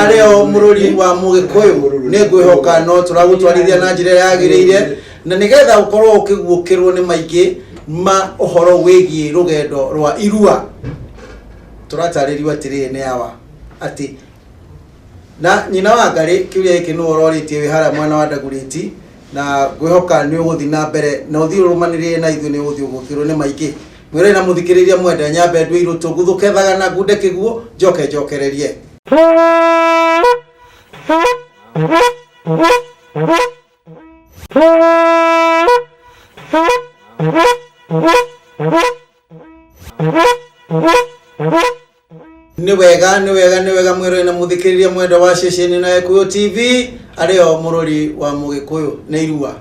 arĩ o mũrũri wa Mũgĩkũyũ nĩ ngwĩhoka no tũragũtwarithia na njĩra ĩrĩa yagĩrĩire na nĩgetha ũkorwo ũkĩguũkĩrwo nĩ maingĩ ma ũhoro wĩgiĩ rũgendo rwa irua tũratarĩrio atĩrĩrĩ nĩ awa atĩ na nyina wa Ngarĩ kĩũria gĩkĩ nĩ ũrorĩtie wĩ harĩa mwena wa Ndagurĩti na ngwĩhoka nĩ ũgũthiĩ na mbere na ũthiĩ ũrũmanĩrĩire na ithuĩ nĩ ũgũthiĩ ũgũkĩrwo nĩ maingĩ mwĩroreri na mũthikĩrĩria mwenda nyambe ndũ irũ tũguthũkethaga na ngunde kĩguo njokererie Ni wega mwĩroreri na mũthikĩrĩria mwenda wa ceceni na Gĩkũyũ TV arĩ o mũrũri wa Mũgĩkũyũ nĩ irua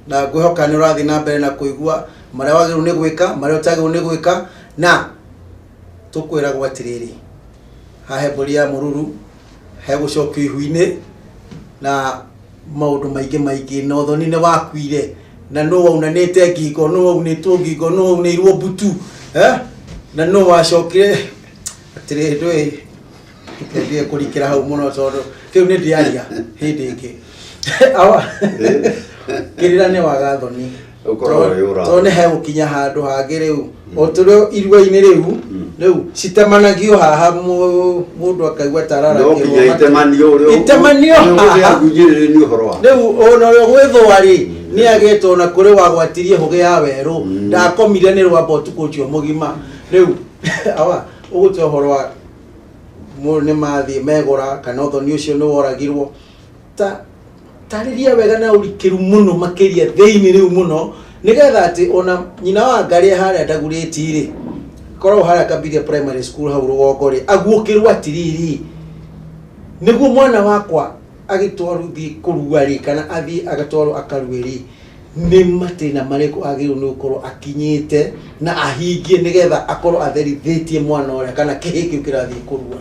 na ngwĩhoka nĩ ũrathiĩ na mbere na kũigua marĩa wagĩrĩirwo nĩ gwĩka marĩa ũtagĩrĩirwo nĩ gwĩka na tũkwĩragwo atĩrĩrĩ hahe mbũri ya mũruru he gũcokio ihu-inĩ na maũndũ maingĩ na ũthoni nĩ wakuire na nũ waunanĩte ngingo nũ waunĩtwo ngingo nũ waunĩirwo mbutu na nũ wacokire atĩrĩrĩ ndũĩ ndĩ kũrikĩra hau mũno tondũ kĩu nĩ ndiaria hĩndĩ ĩngĩ awa kĩrĩra nĩ wagathoni tondũ nĩ hegũkinya handũ hangĩ rĩu o tũrĩ irua-inĩ rĩu citemanagio haha mũndũ akaigua tarara itemanio rĩu ona ũrĩa gwĩthũa rĩ nĩ agĩtwo na kũrĩ wagwatirie hũgĩ ya werũ ndakomire nĩ rwamba ũtukũ ũcio mũgima rĩu awa ũgũte ũhoro wa nĩ mathiĩ megũra kana ũthoni ũcio nĩ woragirwo tarĩria wega na ũrikĩru mũno makĩria thĩinĩ rĩu mũno nĩgetha atĩ ona nyina wa Ngarĩ harĩa Ndagurĩti rĩ korwo harĩa Kambiria primary school hau rũgongo rĩ aguũkĩrwo atĩrĩrĩ nĩguo mwana wakwa agĩtwarwo thiĩ kũrua rĩ kana athiĩ agatwarwo akarue rĩ nĩ matĩna marĩkũ agĩrĩirwo nĩ gũkorwo akinyĩte na ahingie nĩgetha akorwo atherithĩtie mwana ũrĩa kana kĩhĩ kĩu kĩrathiĩ kũrua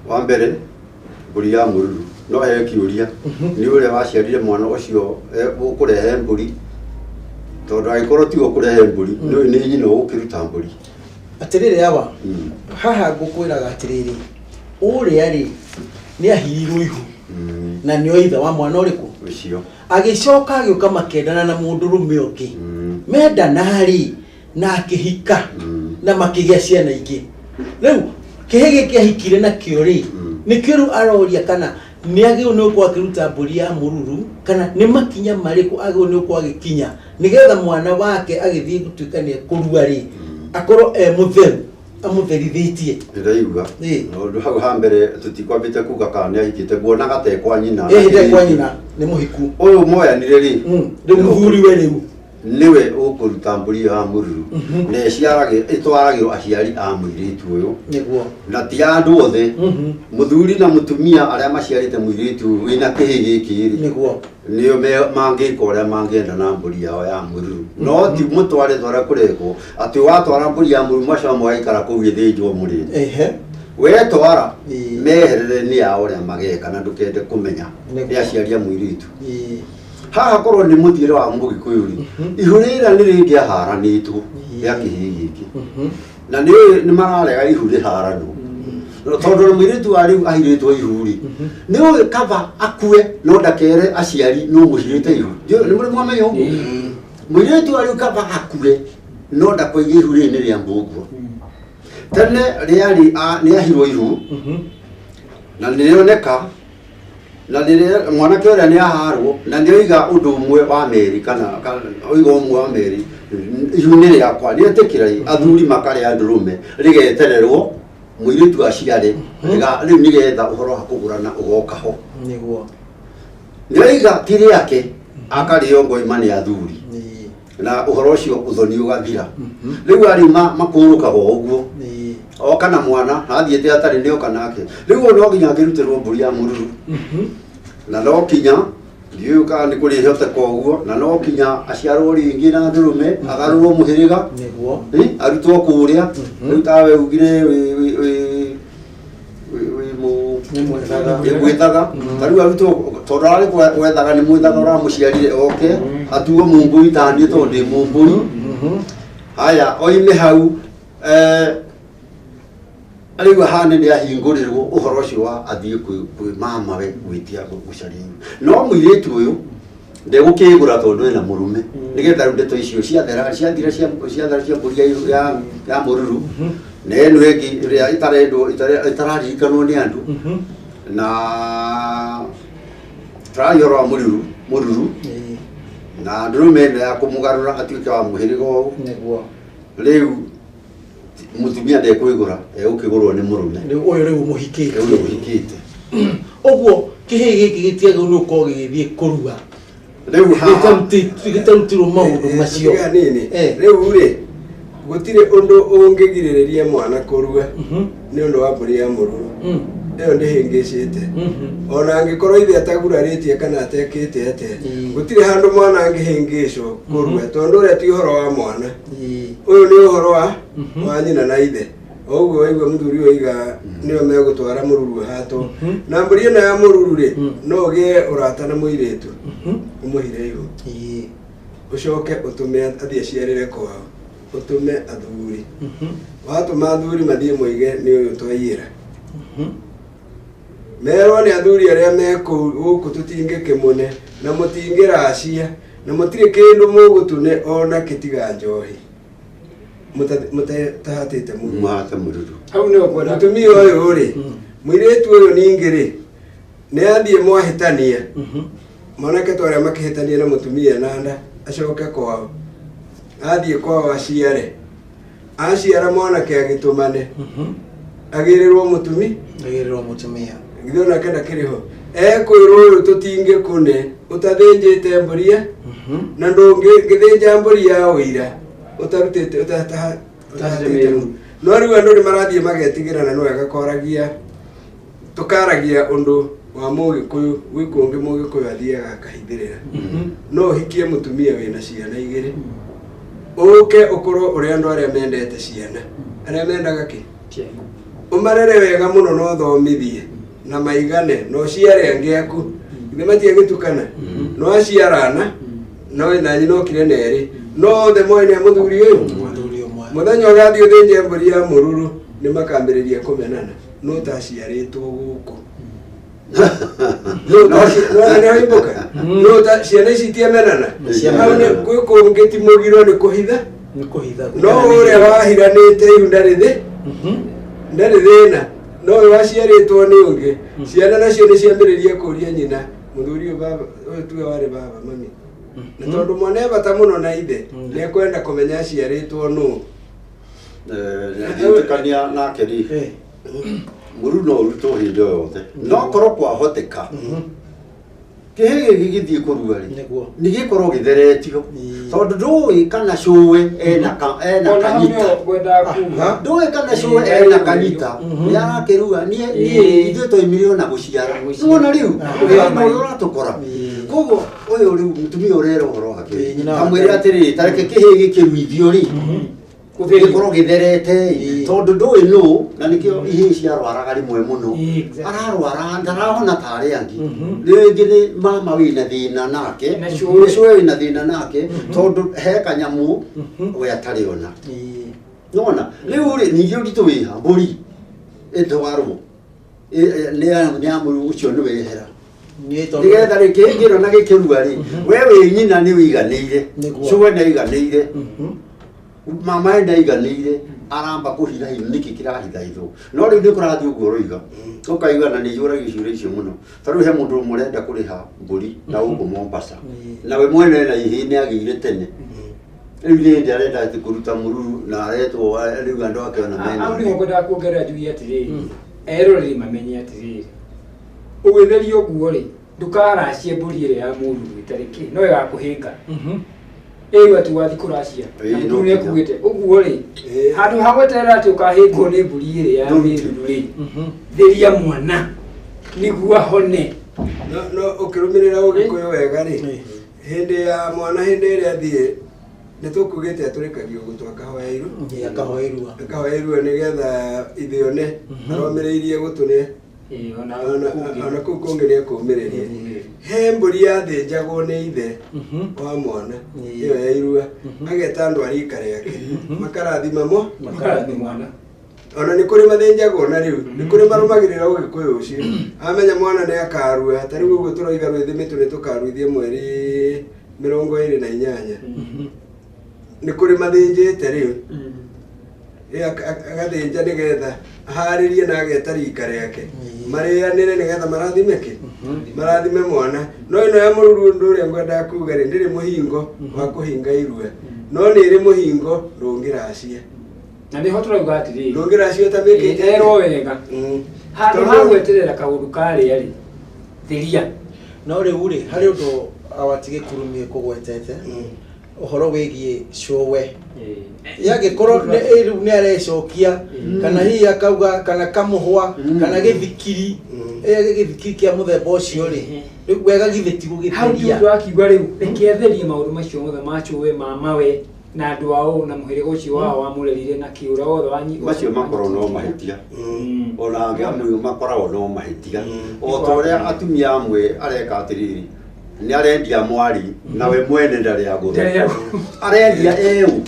wa mbere mbũri ya mũruru no he kĩũria nĩ ũrĩa waciarire mwana ũcio ũkũrehe mbũri tondũ agĩkorwo tigo kũrehe mbũri nĩ nyina ũgũkĩruta mbũri atĩrĩrĩ awa haha ngũkwĩraga atĩrĩrĩ ũrĩa rĩ nĩ ahirirwo ihu na nĩ oithe wa mwana ũrĩkũ ũcio agĩcoka agĩũka makendana na mũndũrũme ũngĩ mendana rĩ na akĩhika na makĩgĩa ciana ingĩ rĩu kĩhĩ gĩkĩ ahikire nakĩo rĩ nĩkĩo rĩu aroria kana nĩ agĩrĩirwo nĩ gũkorwo akĩruta mbũri ya mũruru kana nĩ makinya marĩkũ agĩrĩirwo nĩ gũkorwo agĩkinya nĩgetha mwana wake agĩthiĩ gũtuĩka nĩ kũrua rĩ akorwo mũtheru amutherithitie ndiraigua no hau ha mbere tutikwambite kuga kana nĩ ahikĩte nguonaga te kwa nyina kwa nyina nĩ mũhiku ũyũ moyanire rĩ rĩu mũthuri we rĩu niwe ũkũruta mbũri ya mũruru na ĩtwaragĩrwo aciari a mũirĩtu ũyũ nĩguo na ti andũ othe mũthuri na mũtumia arĩa maciarĩte mũirĩtu ũyũ wĩna kĩhĩ gĩkĩ rĩ nĩguo nĩo mangĩka ũrĩa mangĩenda na mbũri yao ya mũruru no ti mũtware twara kũrekwo atĩ watwara mbũri ya mũruru macio magaikara kũu gĩthĩnjwo mũrĩndũ wetwara meherere nĩ yao ũrĩa mageka na ndũkende kũmenya nĩ aciari a mũirĩtu haha korwo nĩ mũthiĩre wa Mũgĩkũyũ rĩ ihu rĩrĩa nĩ rĩngĩaharanĩtwo rĩa kĩhĩ gĩkĩ na nĩ mararega ihu rĩharanwo tondũ mũirĩtu wa rĩu ahirĩtwo ihu rĩ nĩ ũĩ kaba akue no ndakere aciari no mũcirĩte ihu nĩ mũrĩ mwamenya ũguo mũirĩtu wa rĩu kaba akue no ndakũiga ihu rĩrĩ nĩ rĩa mũguo tene rĩarĩ nĩ ahirwo ihu na nĩrĩoneka na rĩrĩa mwanake ũrĩa nĩ aharwo na nĩ oiga ũndũ ũmwe wa merĩ kana oiga ũmwe wa merĩ ihu nĩ rĩakwa nĩ etĩkĩra athuri makarĩa ndũrũme rĩgetererwo mũirĩtu aciare rĩu nĩgetha ũhoro wa kũgũrana ũgoka ho nĩguo nĩ oiga ti rĩake akarĩo ngoima nĩ athuri na ũhoro ũcio ũthoni ũgathira rĩu arĩ makũrũkaga ũguo oka na mwana athiĩte atarĩ nĩ oka nake rĩu no nginya angĩrutĩrwo mbũri ya mũruru na no kinya ndiũĩ kana nĩ kũrĩhoteka ũguo na no kinya aciarwo rĩngĩ na ndũrũme agarũrwo mũhĩrĩga arutwo kũrĩa rĩu tawe ugire gwĩthaga tarĩu arutwo tondũ ararĩ gwethaga nĩ mwĩthaga ũramũciarire oke atuo mũmbũi taniĩ tondũ ndĩ mũmbũi haya oime hau rĩu ahana nĩ ahingũrĩrwo ũhoro ũcio wa athiĩ kwĩ mamawe gwĩtia gũcaria no mũirĩtu ũyũ ndegũkĩgũra tondũ ena mũrũme nĩgetha rĩu ndeto icio ciathira cia mbũri ya mũruru na ĩno ĩngĩ ĩrĩa itararirikanwo nĩ andũ na tũraria ũhoro wa mũruru na ndũrũme ĩno ya kũmũgarũra atuĩke wa mũhĩrĩga ũũ rĩu mũtumia ndekwĩgũra egũkĩgũrwo nĩ mũrũme ũyũ rĩu mũhikĩte ũguo kĩhĩ gĩkĩ gĩtiagĩrĩirwo nĩ gũkorwo gĩgĩthiĩ kũrua rĩu gĩtarutirwo maũndũ macio rĩu rĩ gũtirĩ ũndũ ũngĩgirĩrĩria mwana kũrua nĩ ũndũ wa mbũri ya mũruru ĩyo ndĩhĩngĩcĩte ona angĩkorwo ithe atagurarĩtie kana atekĩte atĩa gũtirĩ handũ mwana angĩhĩngĩcwo kũrua tondũ ũrĩa ti ũhoro wa mwana ũyũ nĩ ũhoro wa nyina na ithe ũguo waigua mũthuri oiga nĩo megũtwara mũruru hato na mbũri ĩno ya mũruru rĩ no ũgĩe ũrata na mũirĩtu ũmũhire ihu ũcoke ũtũme athiĩ aciarĩre kwao ũtũme athuri watũma athuri mathiĩ moige nĩ ũyũ twaiyĩra merwo nĩ athuri arĩa me kũu gũkũ tũtingĩkĩmũne na mũtingĩracia na mũtirĩ kĩndũ mũgũtune ona kĩtiga njohi mũtahatĩte mũruru mũtumia ũyũ rĩ mũirĩtu ũyũ ningĩ rĩ nĩ athiĩ mwahĩtania mwanake twarĩa makĩhĩtania na mũtumia na nda acoke kwao athiĩ kwao aciara mwanake agĩtũmane agĩrĩrwo mũtumia githĩ onake ndakĩrĩ ho ekwĩrwo ũyũ tũtingĩkũne ũtathĩnjĩte mbũria na ndũngĩthĩnja mbũri ya ũira ũtarutĩte ũtahatĩte no rĩu andũ nĩ marathiĩ magetigĩra na no wega kwaragia tũkaragia ũndũ wa Mũgĩkũyũ gwĩ kũngĩ Mũgĩkũyũ athiaga akahithĩrĩra no ũhikie mũtumia wĩna ciana igĩrĩ ũke ũkorwo ũrĩa andũ arĩa mendete ciana arĩa mendaga kĩ ũmarere wega mũno no thomithie na maigane no ciare angĩ aku nĩ matiagĩtukana no aciarana no nanyi no kire nerĩ no the moĩ nĩ mũthuri ũyũ mũthenya ũgathiĩ ũthĩnje mbũri ya mũruru nĩ makambĩrĩria kũmenana no taciarĩtwo gũkũ no ciana ici itiamenana hau gwĩ kũngĩ ti mũgiro nĩ kũhitha no ũrĩa wahiranĩte iu ndarĩ thĩna no waciarĩtwo nĩ ũngĩ ciana nacio nĩ ciambĩrĩria kũria nyina mũthuri ũyũ baba ũyũ tuge warĩ baba mami na tondũ mwana e bata mũno na ithe nĩ ekwenda kũmenya aciarĩtwo nũ ndĩtĩkania nake rĩ mũru no ũrutwo hĩndĩ o yothe no korwo kwahoteka kĩhĩ gĩgĩthiĩ kũrua rĩ nĩ gĩkorwo gĩtheretio tondũ ndũĩ kana cũwe ena kanyita ndũĩ kana cũwe ena kanyita yarakĩrua niĩ ithuĩ twaumire ona gũciara nĩwona rĩu ũrĩa ũratũkora koguo ũyũ rĩu mũtumia ũrera ũhoro wake kamwĩre atĩrĩrĩ tareke kĩhĩ gĩkĩruithio rĩ gĩkorwo gĩtherete tondũ ndũĩ nũ na nĩkĩo ihĩ ciarwaraga rĩmwe mũno ararwara ndarahona ta arĩa angĩ rĩngĩ nĩ mama wĩna thĩna nake cũwe wĩna thĩna nake tondũ he kanyamũ we atarĩ ona nĩwona rĩu rĩ ningĩ ũritũ wĩha mbũri ĩtwarwo nĩ amũru ũcio nĩ wehera nĩgetha rĩ kĩngĩro na gĩkĩrua rĩ we wĩ nyina nĩ wĩiganĩire cũwe nĩ aiganĩire mama ndaiganĩire aramba kũhira hiũ nĩkĩ kĩrahitha itho no rĩu nĩ kũrathiĩ ũguo roiga ũkaigua na nĩ iyũragia ciũria icio mũno ta rĩu he mũndũ mũrenda kũrĩha mbũri na gũkũ Mombasa na we mwene na ihĩ nĩ agĩire tene rĩu nĩ hĩndĩ arenda atĩ kũruta mũruru na aretwo rĩu andũ ake ona mena au nĩho ngwendaga kuongerera njuge atĩrĩrĩ eroreri mamenye atĩrĩrĩ ũgĩtheria ũguo rĩ ndũkaracie mbũri ĩrĩa ya mũruru ĩtarĩ kĩ no ĩgakũhĩnga ĩyo atĩ wathi kũracia mũndũ nĩ ekugĩte ũguo rĩ handũ ha gweterera atĩ ũkahĩngwo nĩ mbũri ĩrĩa ya mĩruru rĩ theria mwana nĩguo ahone no ũkĩrũmĩrĩra ũgĩkũyũ wega rĩ hĩndĩ ya mwana hĩndĩ ĩrĩa athiĩ nĩ tũkugĩte atũrĩkagio gũtwa akahoya irua nĩgetha ithĩone aromĩrĩirie gũtũne ona kũu kũngĩ nĩ ekũmĩrĩria he mbũri yathĩnjagwo nĩ ithe wa mwana ĩyo ya irua ageta andũ a rika rĩake makarathima mwana ona nĩ kũrĩ mathĩnjagwo na rĩu nĩ kũrĩ marũmagĩrĩra ũgĩkũyũ ũcio amenya mwana nĩ akarua ta rĩu ũguo tũroiga rwĩthimĩtũ nĩ tũkaruithie mweri 28 nĩ kũrĩ mathĩnjĩte rĩu agathĩnja nĩgetha harĩrie na ageta rika rĩake marĩanĩre nĩgetha marathime mwana no ĩno ya mũruru ũndũ ũrĩa ngwendaga kuga rĩ ndĩrĩ mũhingo wa kũhinga irua no nĩ ĩrĩ mũhingo ndũngĩracia na nĩho tũrauga atĩrĩrĩ ndũngĩracia ũtamĩkĩte erwo wega handũ ha gweterera kaũndũ karĩa rĩ theria no rĩu rĩ harĩ ũndũ awatige kurumie kũgwetete ũhoro wĩgiĩ cũwe yagĩkorwo rĩu nĩ arecokia kana hihi akauga kana kamũhwa kana gĩthikiri gĩthikiri kĩa mũthemba ũcio rĩ rĩu wega githĩ ti gũgĩtheria hau nĩ akiuga rĩu reke maũndũ macio mothe ma cũwe mamawe na andũ ao na mũhĩrĩga ũcio wao wamũrerire na kĩũra wothe wanyi macio makorwo no mahĩtia ona angĩ amwe makoragwo no mahĩtia o ta ũrĩa atumia amwe areka atĩrĩrĩ nĩ arendia mwari na we mwene ndarĩ agũra arendia eũ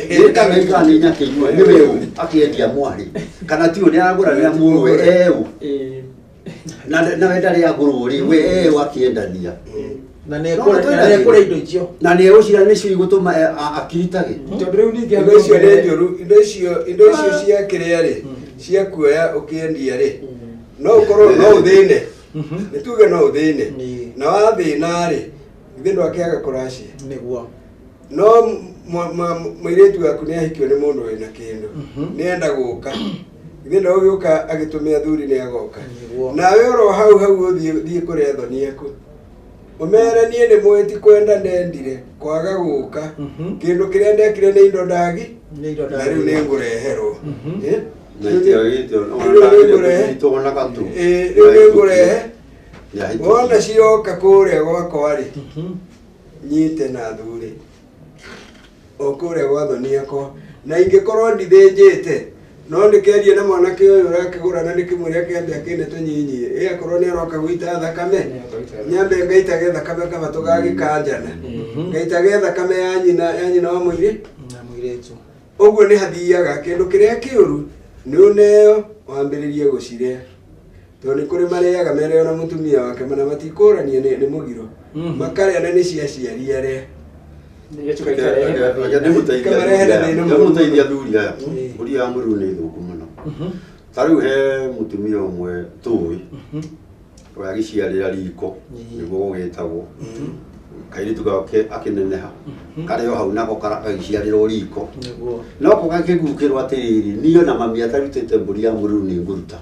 ĩkanaika nĩ nyakĩnyua nĩ we akĩendia mwari kana tiũ nĩ aragũra nĩ amũrwe eũ na we ndarĩ agũrwo rĩ we eũ akĩendania na nĩ ekũrĩa indo icio na nĩ egũcira nĩcio igũtũma akiritage tondũ rĩu ningĩ indo icio nĩ njũru indo icio cia kĩrĩa rĩ cia kuoya ũkĩendia rĩ no ũkorwo no ũthĩne nĩ tuge no ũthĩne na wathĩna rĩ ithe ndwakĩaga kũracia nĩguo no mũirĩtu waku nĩ ahikio nĩ mũndũ wĩna kĩndũ nĩ enda gũka ithe ndagũgĩũka agĩtũmia athuri nĩ agoka nawe oro hau ũthiĩ kũrĩa thoni yaku ũmere niĩ nĩ mwĩti kwenda ndendire kwaga gũka kĩndũ kĩrĩa ndekire nĩ indo ndagi na rĩu nĩ ngũreherwo rĩu ngũrehe wona cioka kũrĩa gwakwa rĩ nyite na thuri o kũrĩa gwa thoni yakwa na ingĩkorwo ndithĩnjĩte no ndĩkĩarie na mwanake ũyũ ũrakĩgũra na ndĩkĩmwĩre kĩambe akĩne tũnyinyi akorwo nĩ aroka gũita thakame nyambe ngaitage thakame kaba tũgagĩkanjana ngaitage thakame ya nyina wa mũirĩtu ũguo nĩ hathiaga kĩndũ kĩrĩa kĩũru nĩ ũneo wambĩrĩrie gũcirĩa tondũ nĩ kũrĩ marĩaga mereo na mũtumia wake mana matikũrania nĩ mũgiro makarĩa na nĩ ciaciari arĩa ndĩmũteithia thuri aya mbũri ya mũruru nĩ thũku mũno Tariu he mutumia umwe tui agiciarira riko niguo gitagwo kairitu gake akineneha kareo hau nako karagiciarira riko no ko gakigukirwa atiriri niyo na mami atarutite mburi ya mururu ni nguruta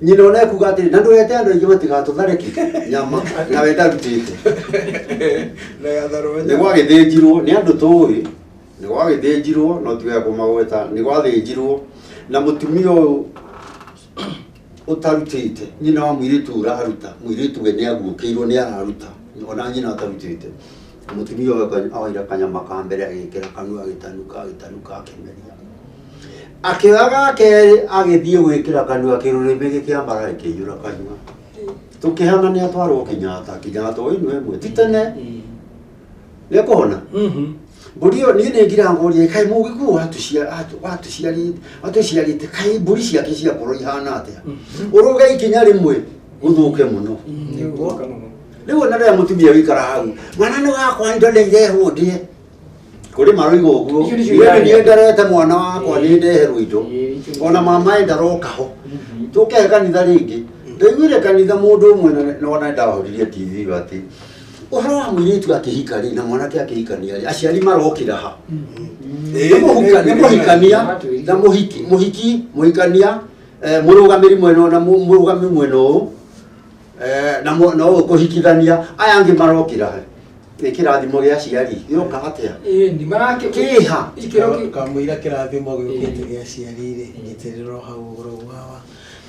nyina ona kuga atiri na ndwete andu aingi matigatuthareki nyama na wenda rutite ni gwagithinjirwo ni andu tui ni gwagithinjirwo no tiwe kumagweta ni gwathinjirwo na mutumia uyu utarutite nyina wa mwiritu uraruta mwiritu we ni agukiirwo ni araruta ona nyina atarutite mutumia uyu awaira kanyama ka mbere agikira kanua agitanuka akimeria akiaga keri agithie gwikira kanua kirurimi gikiambara ikiyura kanua tukihana ni atwarwo Kenyatta inu emwe titene ni kuhona Burio ni ngira ngoria kai mugiku watuciarite kai mburi ciake cia koro ihana atia uruga ikinya rimwe guthuke muno riu na ria mutumia wikara hau mwana ni wakwa ndondeire hundie kuri maroigo uguo ni ndarete mwana wakwa ni ndeherwo indo ona mama ndaroka ho tuke kanitha ringi ndaiguire kanitha mundu umwe na ona ndahoririe TV bati uhoro wa mwiritu akihika ri na mwanake akihikania aciari marokira ha muhikania na muhikania murugamiri mweno na murugamiri mweno na no kuhikithania aya angi marokira ha ikirathimo gia aciari yoka atia ni marake kiha kamwira kirathimo giukite gia aciari ri nyitiriro hau uguru wawa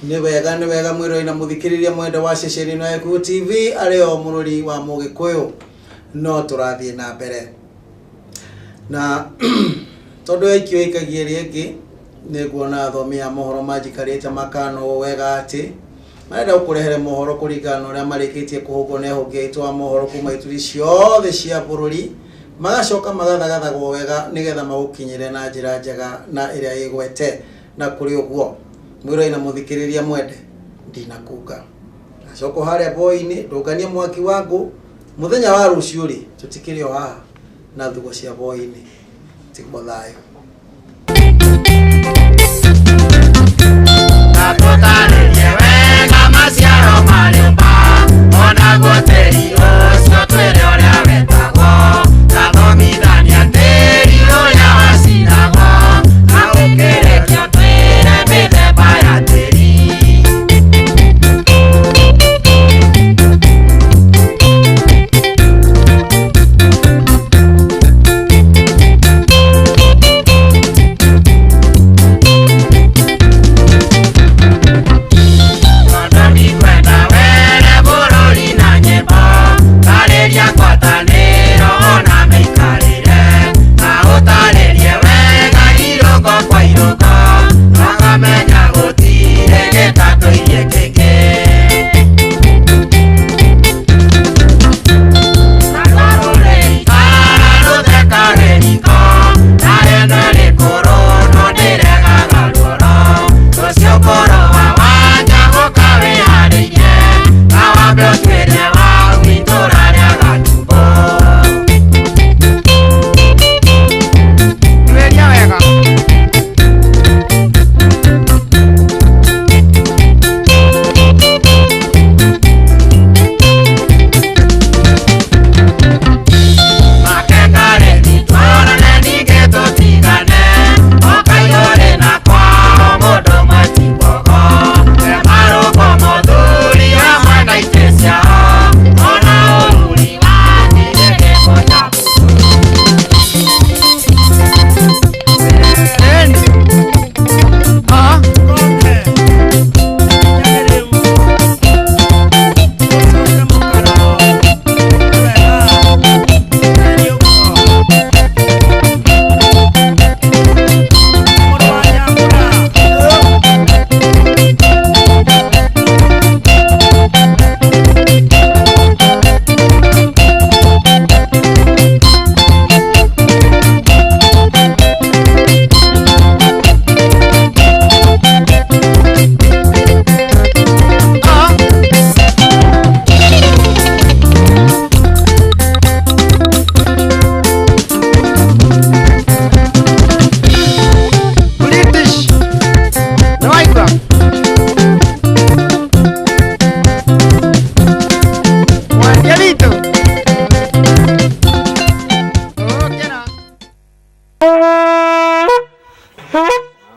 ni wega mwiro ina muthikiriria mwenda wa ceceni no Gikuyu TV ario mururi wa Mugikuyu no turathie na mbere na tondu ikio ikagie ringi ni kuona athomi a mohoro majikarite makano wega ati marenda gukurehere mohoro kuringana uria marikitie kuhungwo ne honge itwa mohoro kuma ituri ciothe cia bururi magacoka magathagathagwo wega nigetha magukinyire na njira njega na iria igwete na kuri uguo mwiro ina muthikiriria mwende ndinakuga acoko haria boini ndungania mwaki wangu muthenya wa rucio ri tutikiri o haha na thugo cia boini tikmothayo Tatutaririe wega maciaro mariumba ona guteri ucio twire uria wetagwo tathomithania tiri uria waciragwo na ukirekio twire mithemba ya tiri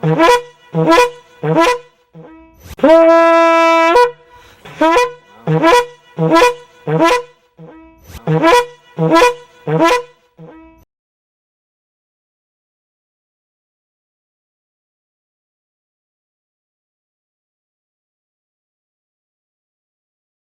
Mm-hmm.